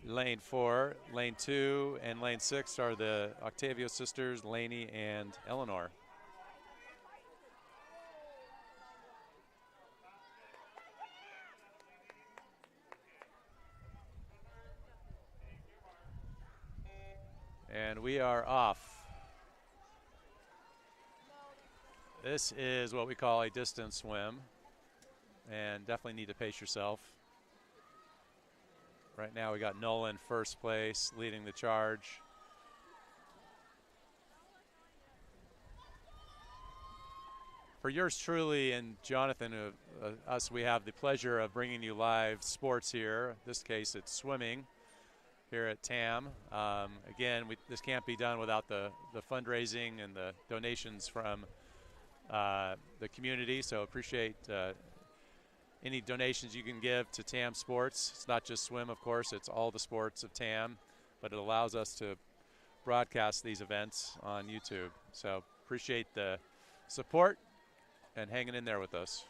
lane 4. Lane 2 and lane 6 are the Octavio sisters, Lainey and Eleanor. And we are off. This is what we call a distance swim, and definitely need to pace yourself. Right now we got Nolan first place, leading the charge. For yours truly and Jonathan, we have the pleasure of bringing you live sports here. In this case, it's swimming here at TAM. Again, this can't be done without the fundraising and the donations from the community, so appreciate any donations you can give to TAM Sports. It's not just swim, of course, it's all the sports of TAM, but it allows us to broadcast these events on YouTube. So appreciate the support and hanging in there with us.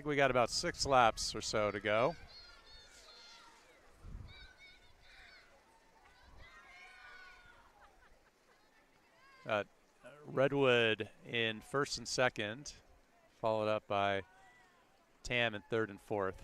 think we got about 6 laps or so to go. Redwood in first and second, followed up by Tam in third and fourth.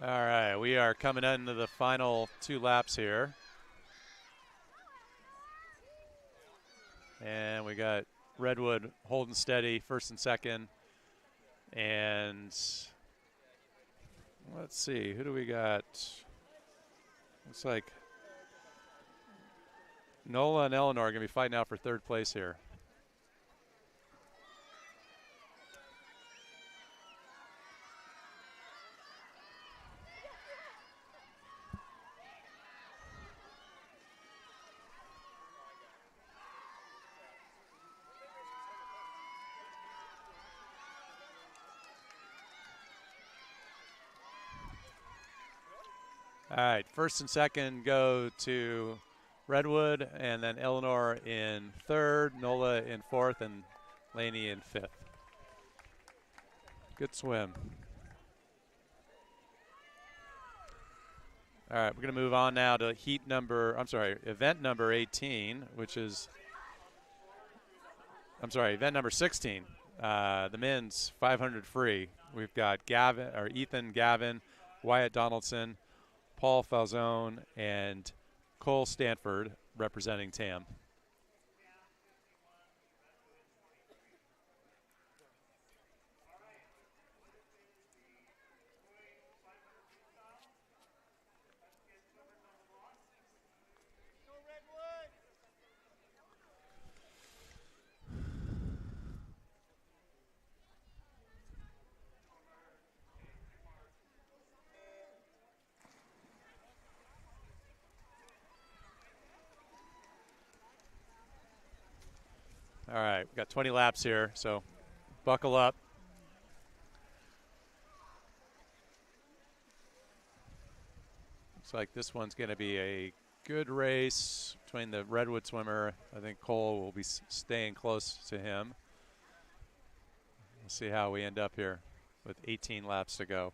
All right, we are coming into the final 2 laps here. And we got Redwood holding steady, first and second. And let's see, who do we got? Looks like Nola and Eleanor are going to be fighting out for third place here. All right, first and second go to Redwood, and then Eleanor in third, Nola in fourth, and Laney in fifth. Good swim. All right, we're going to move on now to event number 18, which is, event number 16, the men's 500 free. We've got Ethan Gavin, Wyatt Donaldson, Paul Falzone, and Cole Stanford representing TAM. All right, we've got 20 laps here, so buckle up. Looks like this one's going to be a good race between the Redwood swimmer. I think Cole will be staying close to him. We'll see how we end up here with 18 laps to go.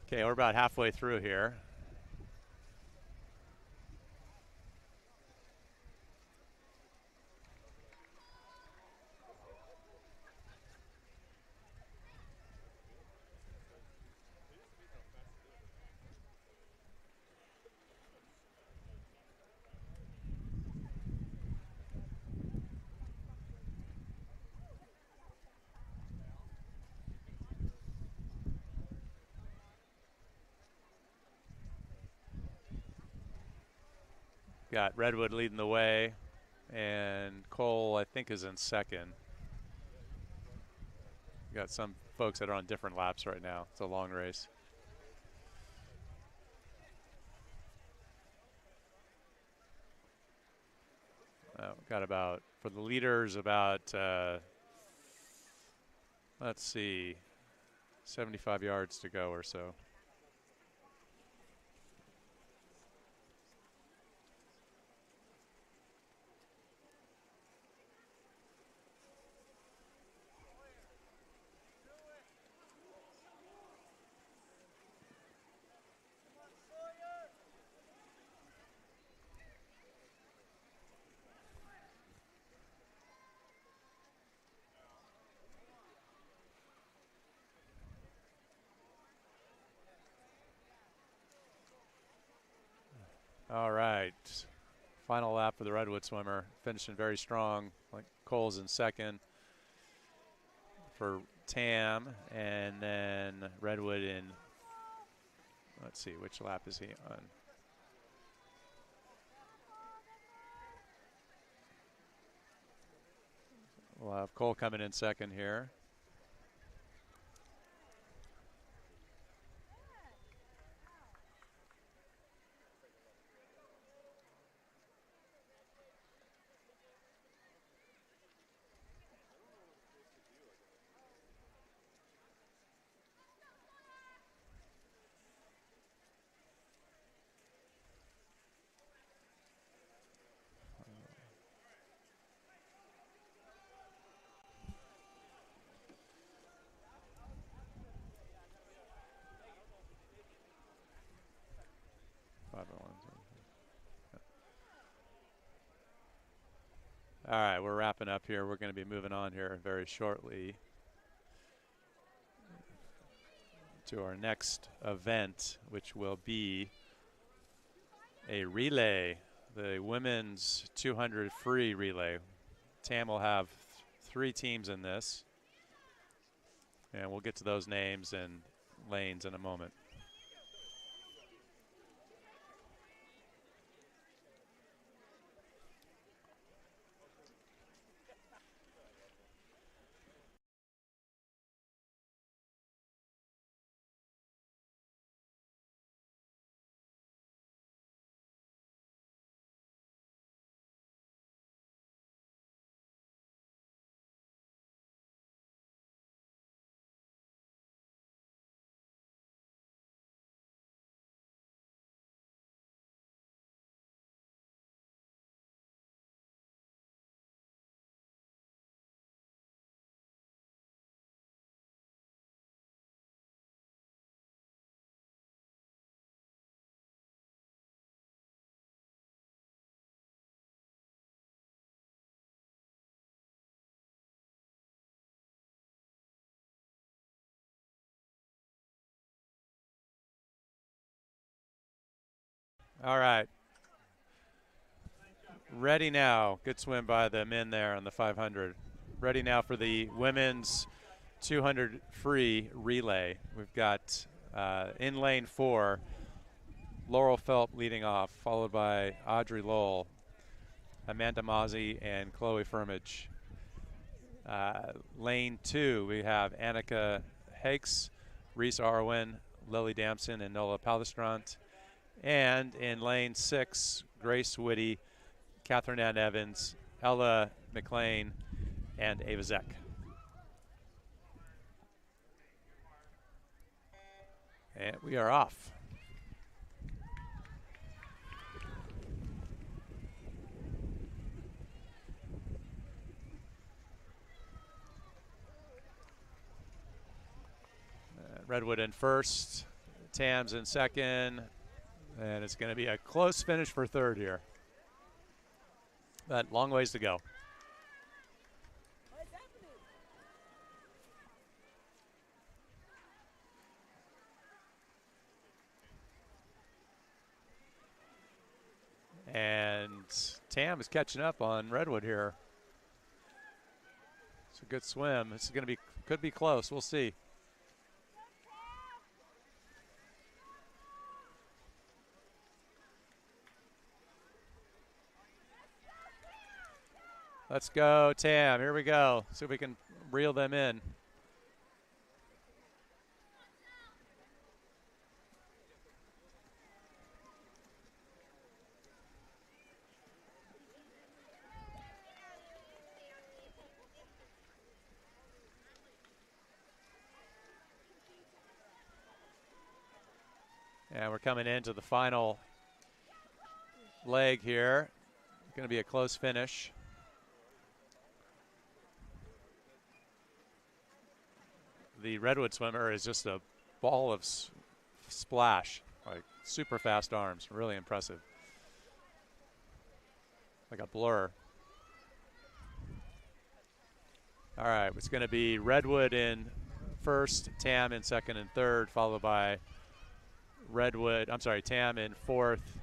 Okay, we're about halfway through here. Got Redwood leading the way, and Cole, I think, is in second. Got some folks that are on different laps right now. It's a long race. Got about, for the leaders, about, let's see, 75 yards to go or so. All right. Final lap for the Redwood swimmer, finishing very strong. Like Cole's in second for Tam, and then Redwood in, let's see, which lap is he on? We'll have Cole coming in second here. All right, we're wrapping up here. We're going to be moving on here very shortly to our next event, which will be a relay, the women's 200 free relay. Tam will have 3 teams in this, and we'll get to those names and lanes in a moment. All right. Ready now. Good swim by the men there on the 500. Ready now for the women's 200 free relay. We've got in lane 4, Laurel Phelps leading off, followed by Audrey Lowell, Amanda Mozzie, and Chloe Firmage. Lane 2, we have Annika Hakes, Reese Arwen, Lily Damson, and Nola Palestrant. And in lane 6, Grace Whitty, Catherine Ann Evans, Ella McLean, and Ava Zeck. And we are off. Redwood in first, Tam's in second, and it's going to be a close finish for third here. But long ways to go. And Tam is catching up on Redwood here. It's a good swim. This is going to be, could be close. We'll see. Let's go, Tam. Here we go. See if we can reel them in. And we're coming into the final leg here. It's going to be a close finish. The Redwood swimmer is just a ball of splash, like super fast arms, really impressive. Like a blur. All right, it's going to be Redwood in first, Tam in second and third, followed by Tam in fourth,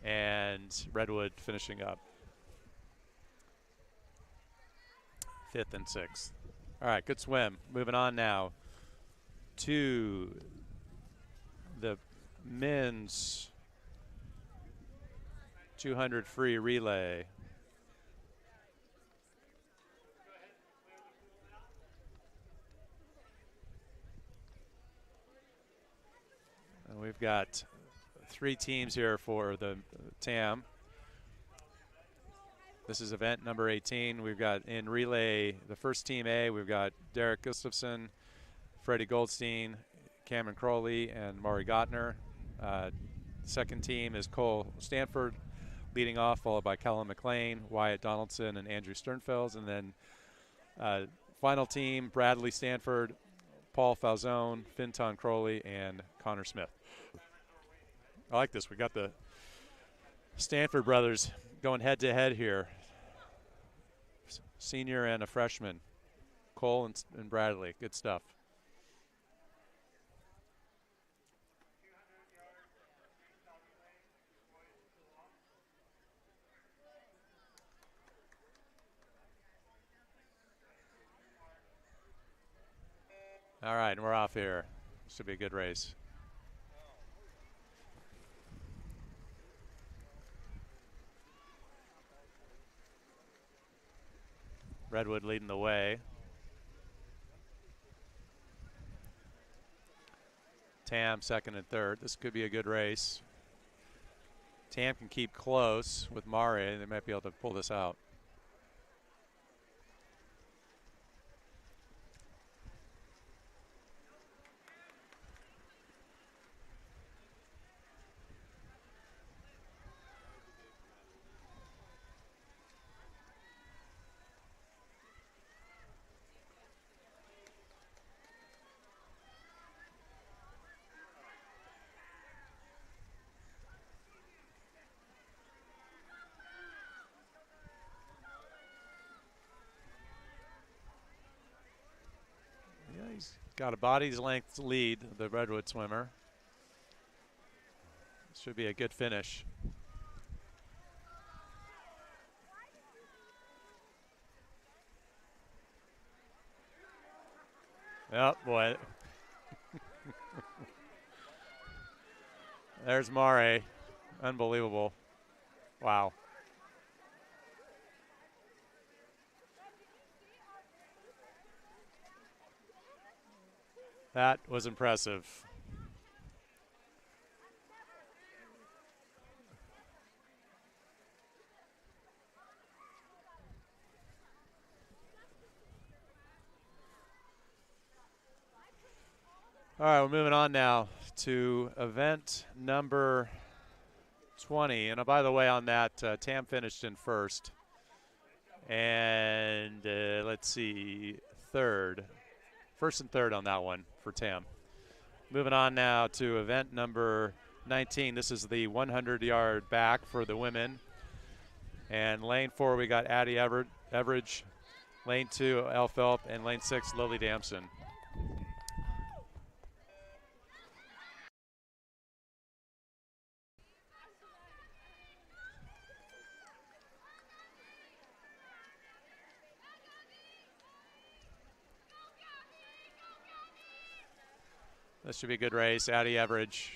and Redwood finishing up fifth and sixth. All right, good swim. Moving on now to the men's 200 free relay. And we've got 3 teams here for the TAM. This is event number 18. We've got in relay, the first team A, we've got Derek Gustafson, Freddie Goldstein, Cameron Crowley, and Maury Gottner. Second team is Cole Stanford leading off, followed by Callum McLean, Wyatt Donaldson, and Andrew Sternfels. And then final team, Bradley Stanford, Paul Falzone, Finton Crowley, and Connor Smith. I like this. We got the Stanford brothers going head to head here. Senior and a freshman. Cole and Bradley. Good stuff. All right, and we're off here. Should be a good race. Redwood leading the way. Tam second and third. This could be a good race. Tam can keep close with Mare. They might be able to pull this out. He's got a body's length lead, the Redwood swimmer. Should be a good finish. Oh, boy. There's Mare. Unbelievable. Wow. That was impressive. All right, we're moving on now to event number 20. And by the way, on that, Tam finished in first. And let's see, third. First and third on that one for Tam. Moving on now to event number 19. This is the 100-yard back for the women. And lane 4, we got Addie Everidge. Lane 2, Elle Phelp. And lane 6, Lily Damson. This should be a good race. Addie Everidge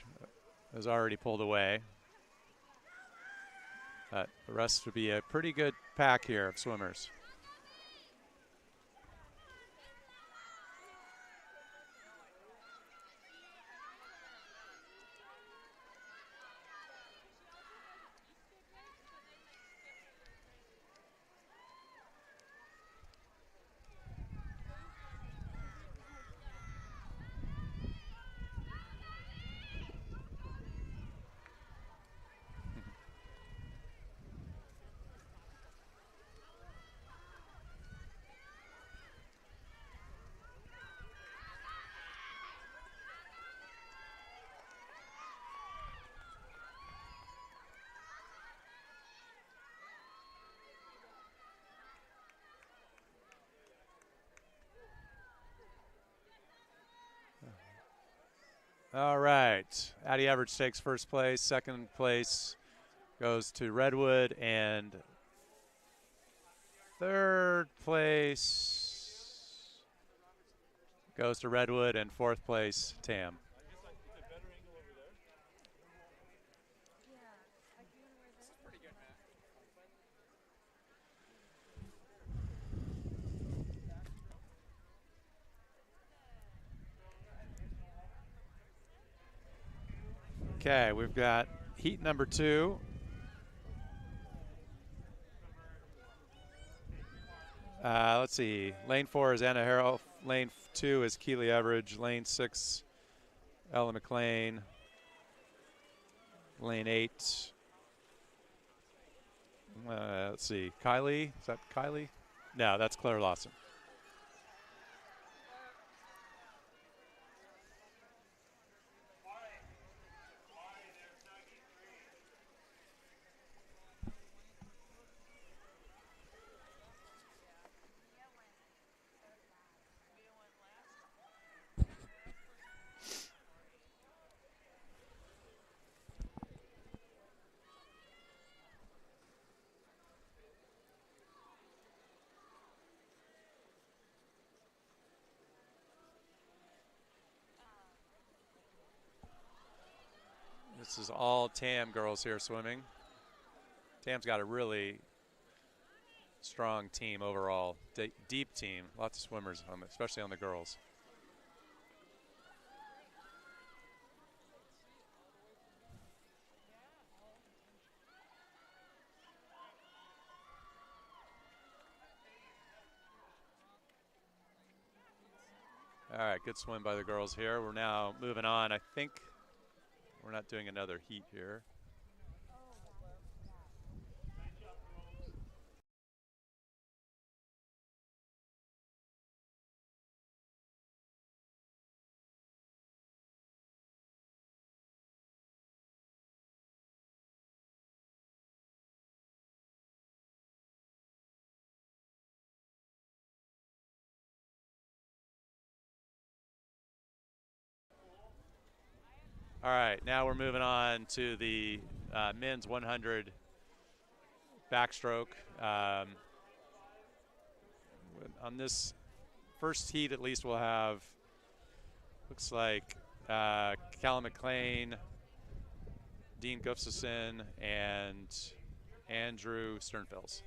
has already pulled away. The rest would be a pretty good pack here of swimmers. All right. Addie Everidge takes first place. Second place goes to Redwood. And third place goes to Redwood. And fourth place, Tam. Okay, we've got heat number 2. Let's see. Lane 4 is Anna Harrell. Lane 2 is Keely Everidge. Lane 6, Ella McLean. Lane 8. Let's see. Kylie. Is that Kylie? No, that's Claire Lawson. This is all Tam girls here swimming. Tam's got a really strong team overall, deep team, lots of swimmers, especially on the girls. All right, good swim by the girls here. We're now moving on. I think we're not doing another heat here. All right, now we're moving on to the men's 100 backstroke. On this first heat, at least, we'll have, looks like, Callum McLean, Dean Gustafson, and Andrew Sternfels.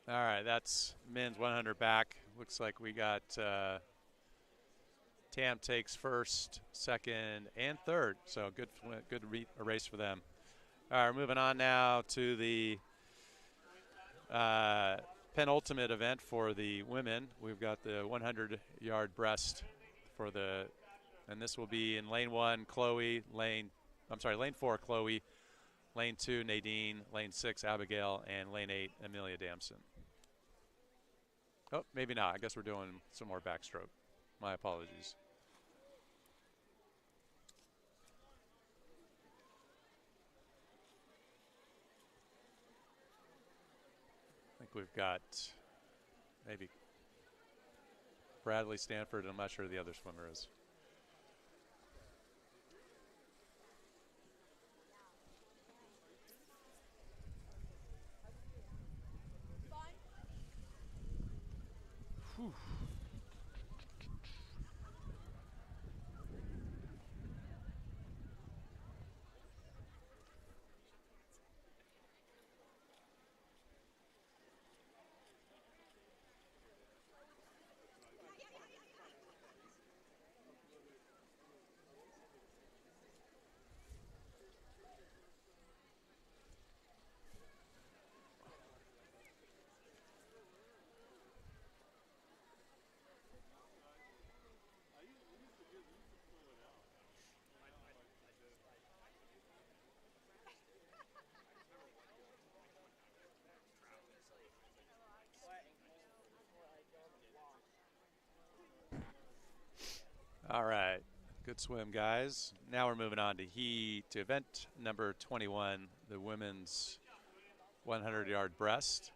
All right, that's men's 100 back. Looks like we got Tam takes first, second, and third. So good race for them. All right, we're moving on now to the penultimate event for the women. We've got the 100-yard breast for the, and this will be in lane 1, Chloe, lane 4, Chloe, lane 2, Nadine, lane 6, Abigail, and lane 8, Amelia Damson. Oh, maybe not. I guess we're doing some more backstroke. My apologies. I think we've got maybe Bradley, Stanford, and I'm not sure who the other swimmer is. Whew. All right. Good swim, guys. Now we're moving on to event number 21, the women's 100-yard breast.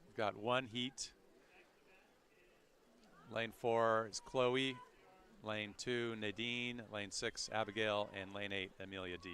We've got one heat. Lane 4 is Chloe, lane 2 Nadine, lane 6 Abigail, and lane 8 Amelia D.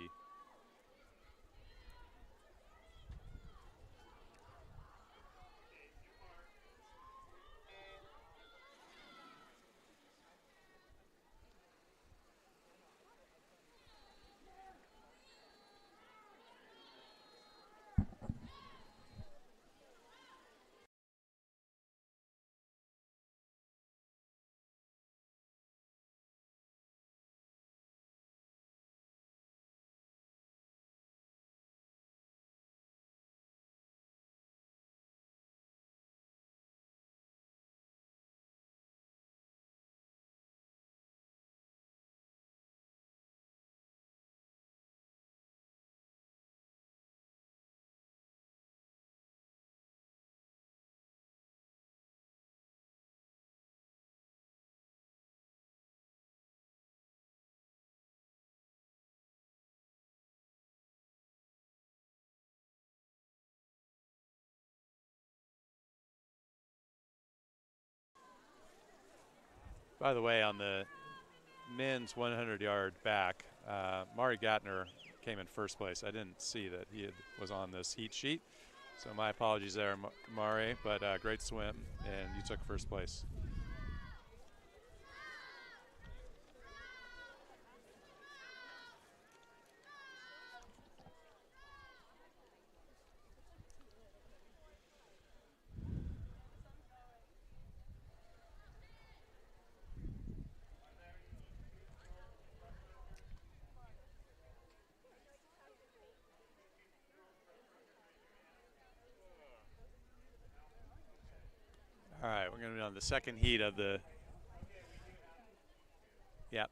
By the way, on the men's 100-yard back, Mari Gatner came in first place. I didn't see that was on this heat sheet, so my apologies there, Mari, but great swim, and you took first place. All right, we're going to be on the second heat of the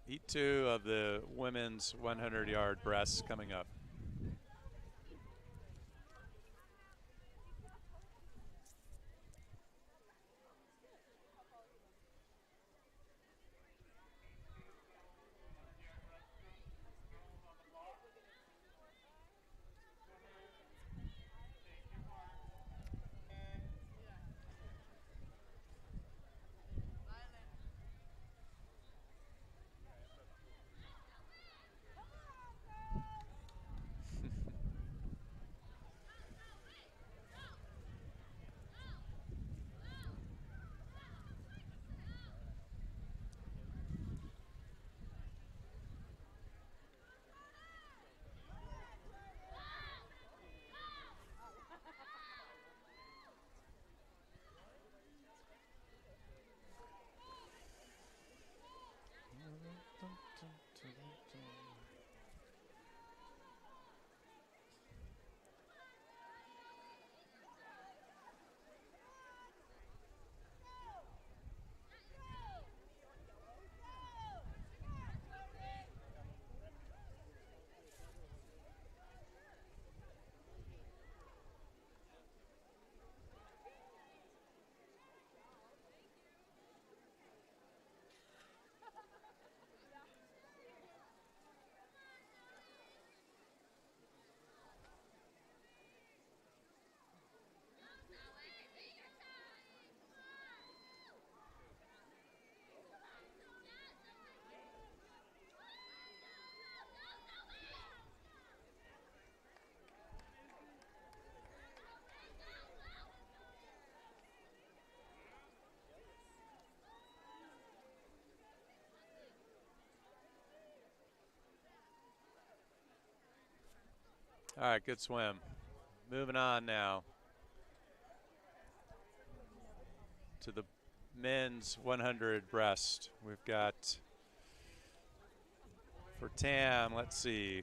heat 2 of the women's 100-yard breasts coming up. All right, good swim. Moving on now to the men's 100 breast. We've got for Tam, let's see,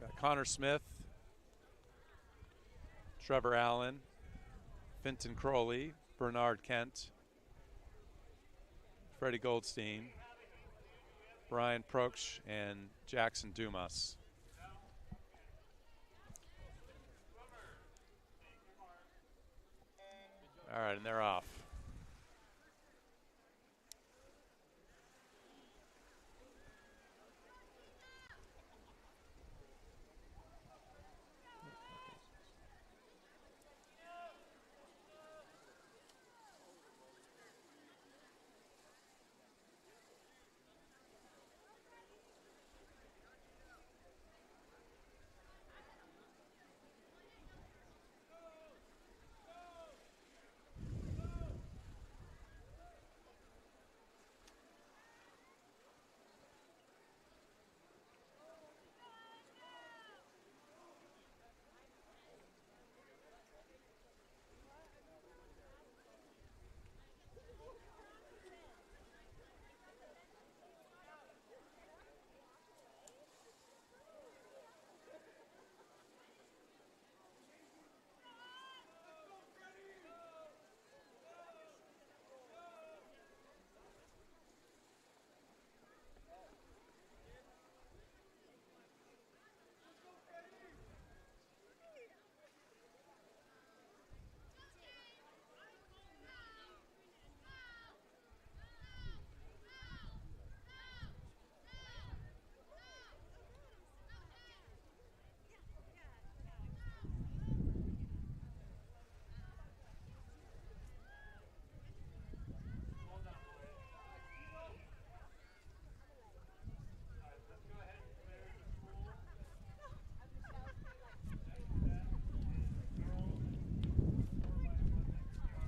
got Connor Smith, Trevor Allen, Finton Crowley, Bernard Kent, Freddie Goldstein, Brian Proksch, and Jackson Dumas. All right, and they're off.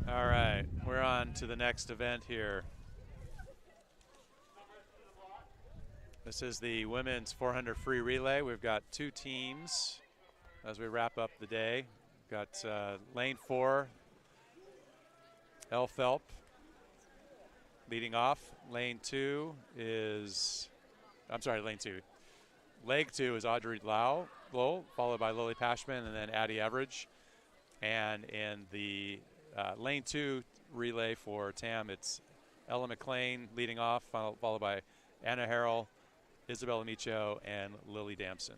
All right, we're on to the next event here. This is the women's 400 free relay. We've got two teams as we wrap up the day. We've got lane 4, Elle Phelp leading off. Lane 2 is, lane 2. Leg 2 is Audrey Lau, followed by Lily Pashman and then Addie Everidge. And in the lane 2 relay for Tam, it's Ella McLean leading off, followed by Anna Harrell, Isabella Micho, and Lily Damson.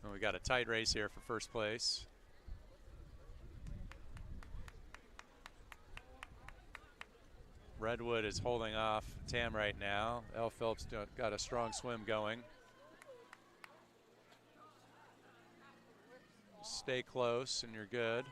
And we got a tight race here for first place. Redwood is holding off Tam right now. Elle Phelps got a strong swim going. Stay close and you're good.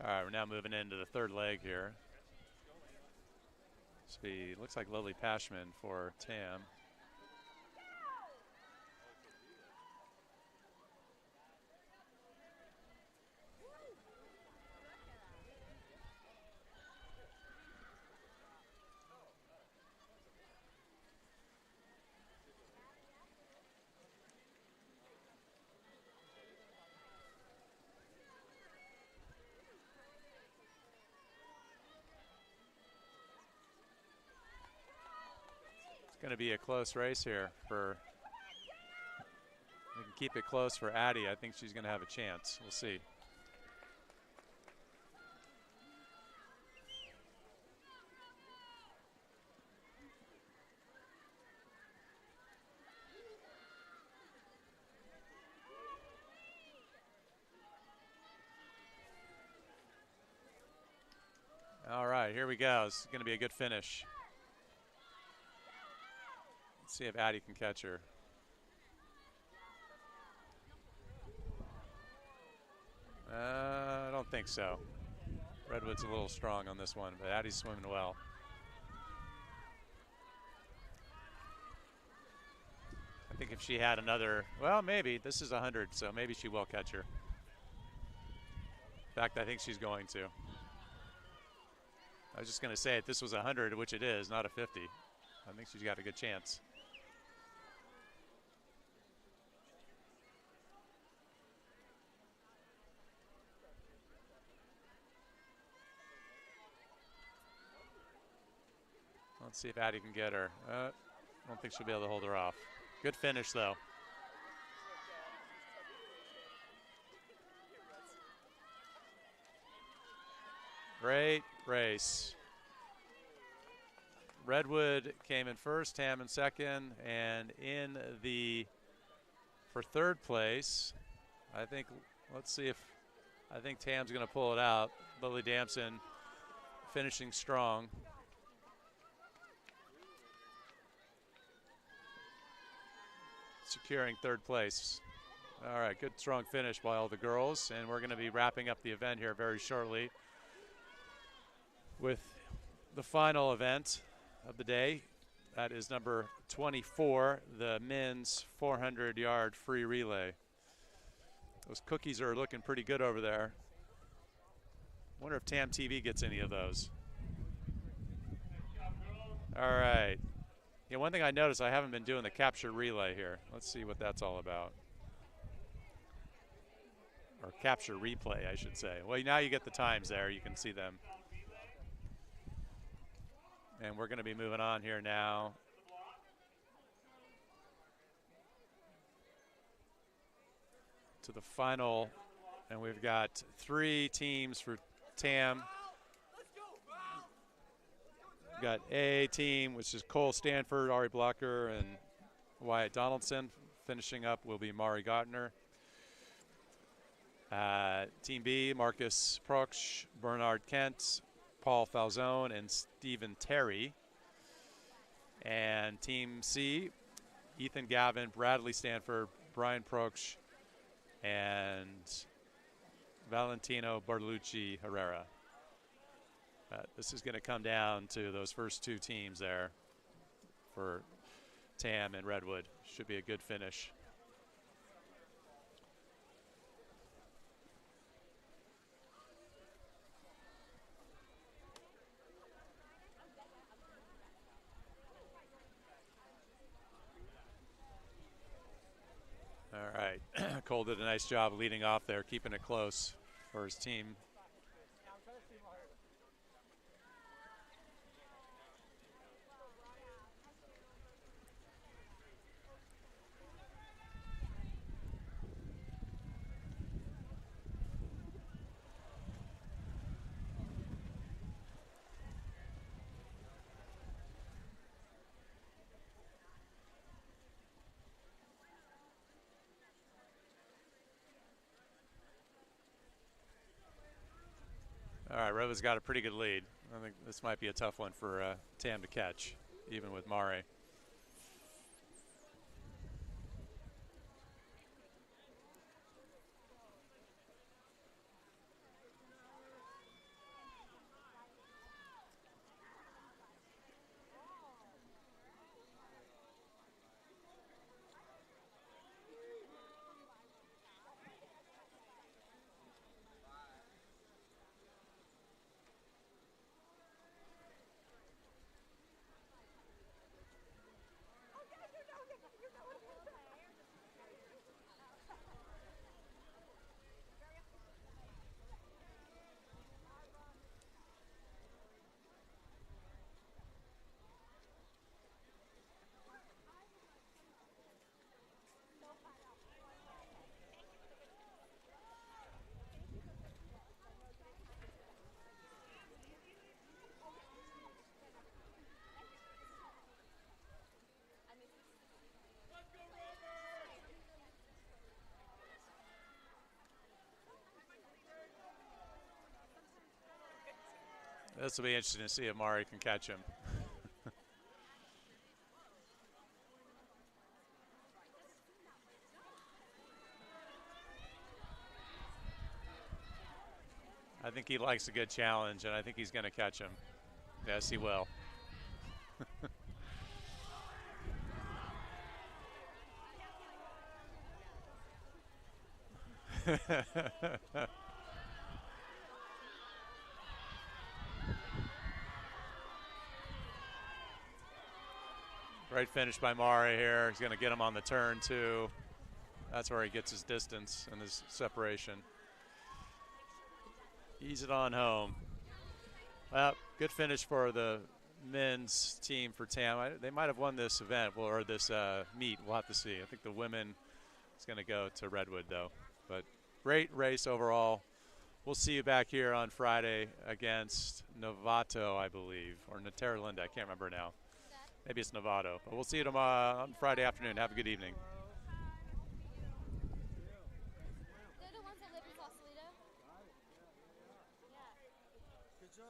All right, we're now moving into the third leg here. Speed looks like Lily Pashman for Tam. going to be a close race here for. We can keep it close for Addie. I think she's going to have a chance. We'll see. All right, here we go. It's going to be a good finish. Let's see if Addie can catch her. I don't think so. Redwood's a little strong on this one, but Addie's swimming well. I think if she had another, well, maybe. This is 100, so maybe she will catch her. In fact, I think she's going to. I was just going to say if this was 100, which it is, not a 50, I think she's got a good chance. Let's see if Addie can get her. I don't think she'll be able to hold her off. Good finish, though. Great race. Redwood came in first, Tam in second, and for third place, I think, I think Tam's going to pull it out. Lily Damson finishing strong. Securing third place. All right, good strong finish by all the girls, and we're going to be wrapping up the event here very shortly with the final event of the day. That is number 24, the men's 400-yard free relay. Those cookies are looking pretty good over there. Wonder if TAM TV gets any of those. All right. Yeah, one thing I noticed, I haven't been doing the capture relay here. Let's see what that's all about. Or capture replay, I should say. Well, now you get the times there. You can see them. And we're going to be moving on here now. To the final. And we've got 3 teams for TAM. We've got A team, which is Cole Stanford, Ari Blocker, and Wyatt Donaldson. Finishing up will be Mari Gottner. Team B, Marcus Proksch, Bernard Kent, Paul Falzone, and Stephen Terry. And Team C, Ethan Gavin, Bradley Stanford, Brian Proksch, and Valentino Bartolucci Herrera. This is going to come down to those first 2 teams there for TAM and Redwood. Should be a good finish. All right, Cole did a nice job leading off there, keeping it close for his team. All right, Redwood's got a pretty good lead. I think this might be a tough one for TAM to catch, even with Mare. This will be interesting to see if Mari can catch him. I think he likes a good challenge, and I think he's going to catch him. Yes, he will. Great finish by Mari here. He's going to get him on the turn, too. That's where he gets his distance and his separation. Ease it on home. Well, good finish for the men's team for TAM. They might have won this event or this meet. We'll have to see. I think the women is going to go to Redwood, though. But great race overall. We'll see you back here on Friday against Novato, I believe, or Terralinda. I can't remember now. Maybe it's Novato. But we'll see you tomorrow on Friday afternoon. Have a good evening. They're the ones that live in Sausalito? Yeah. Good job.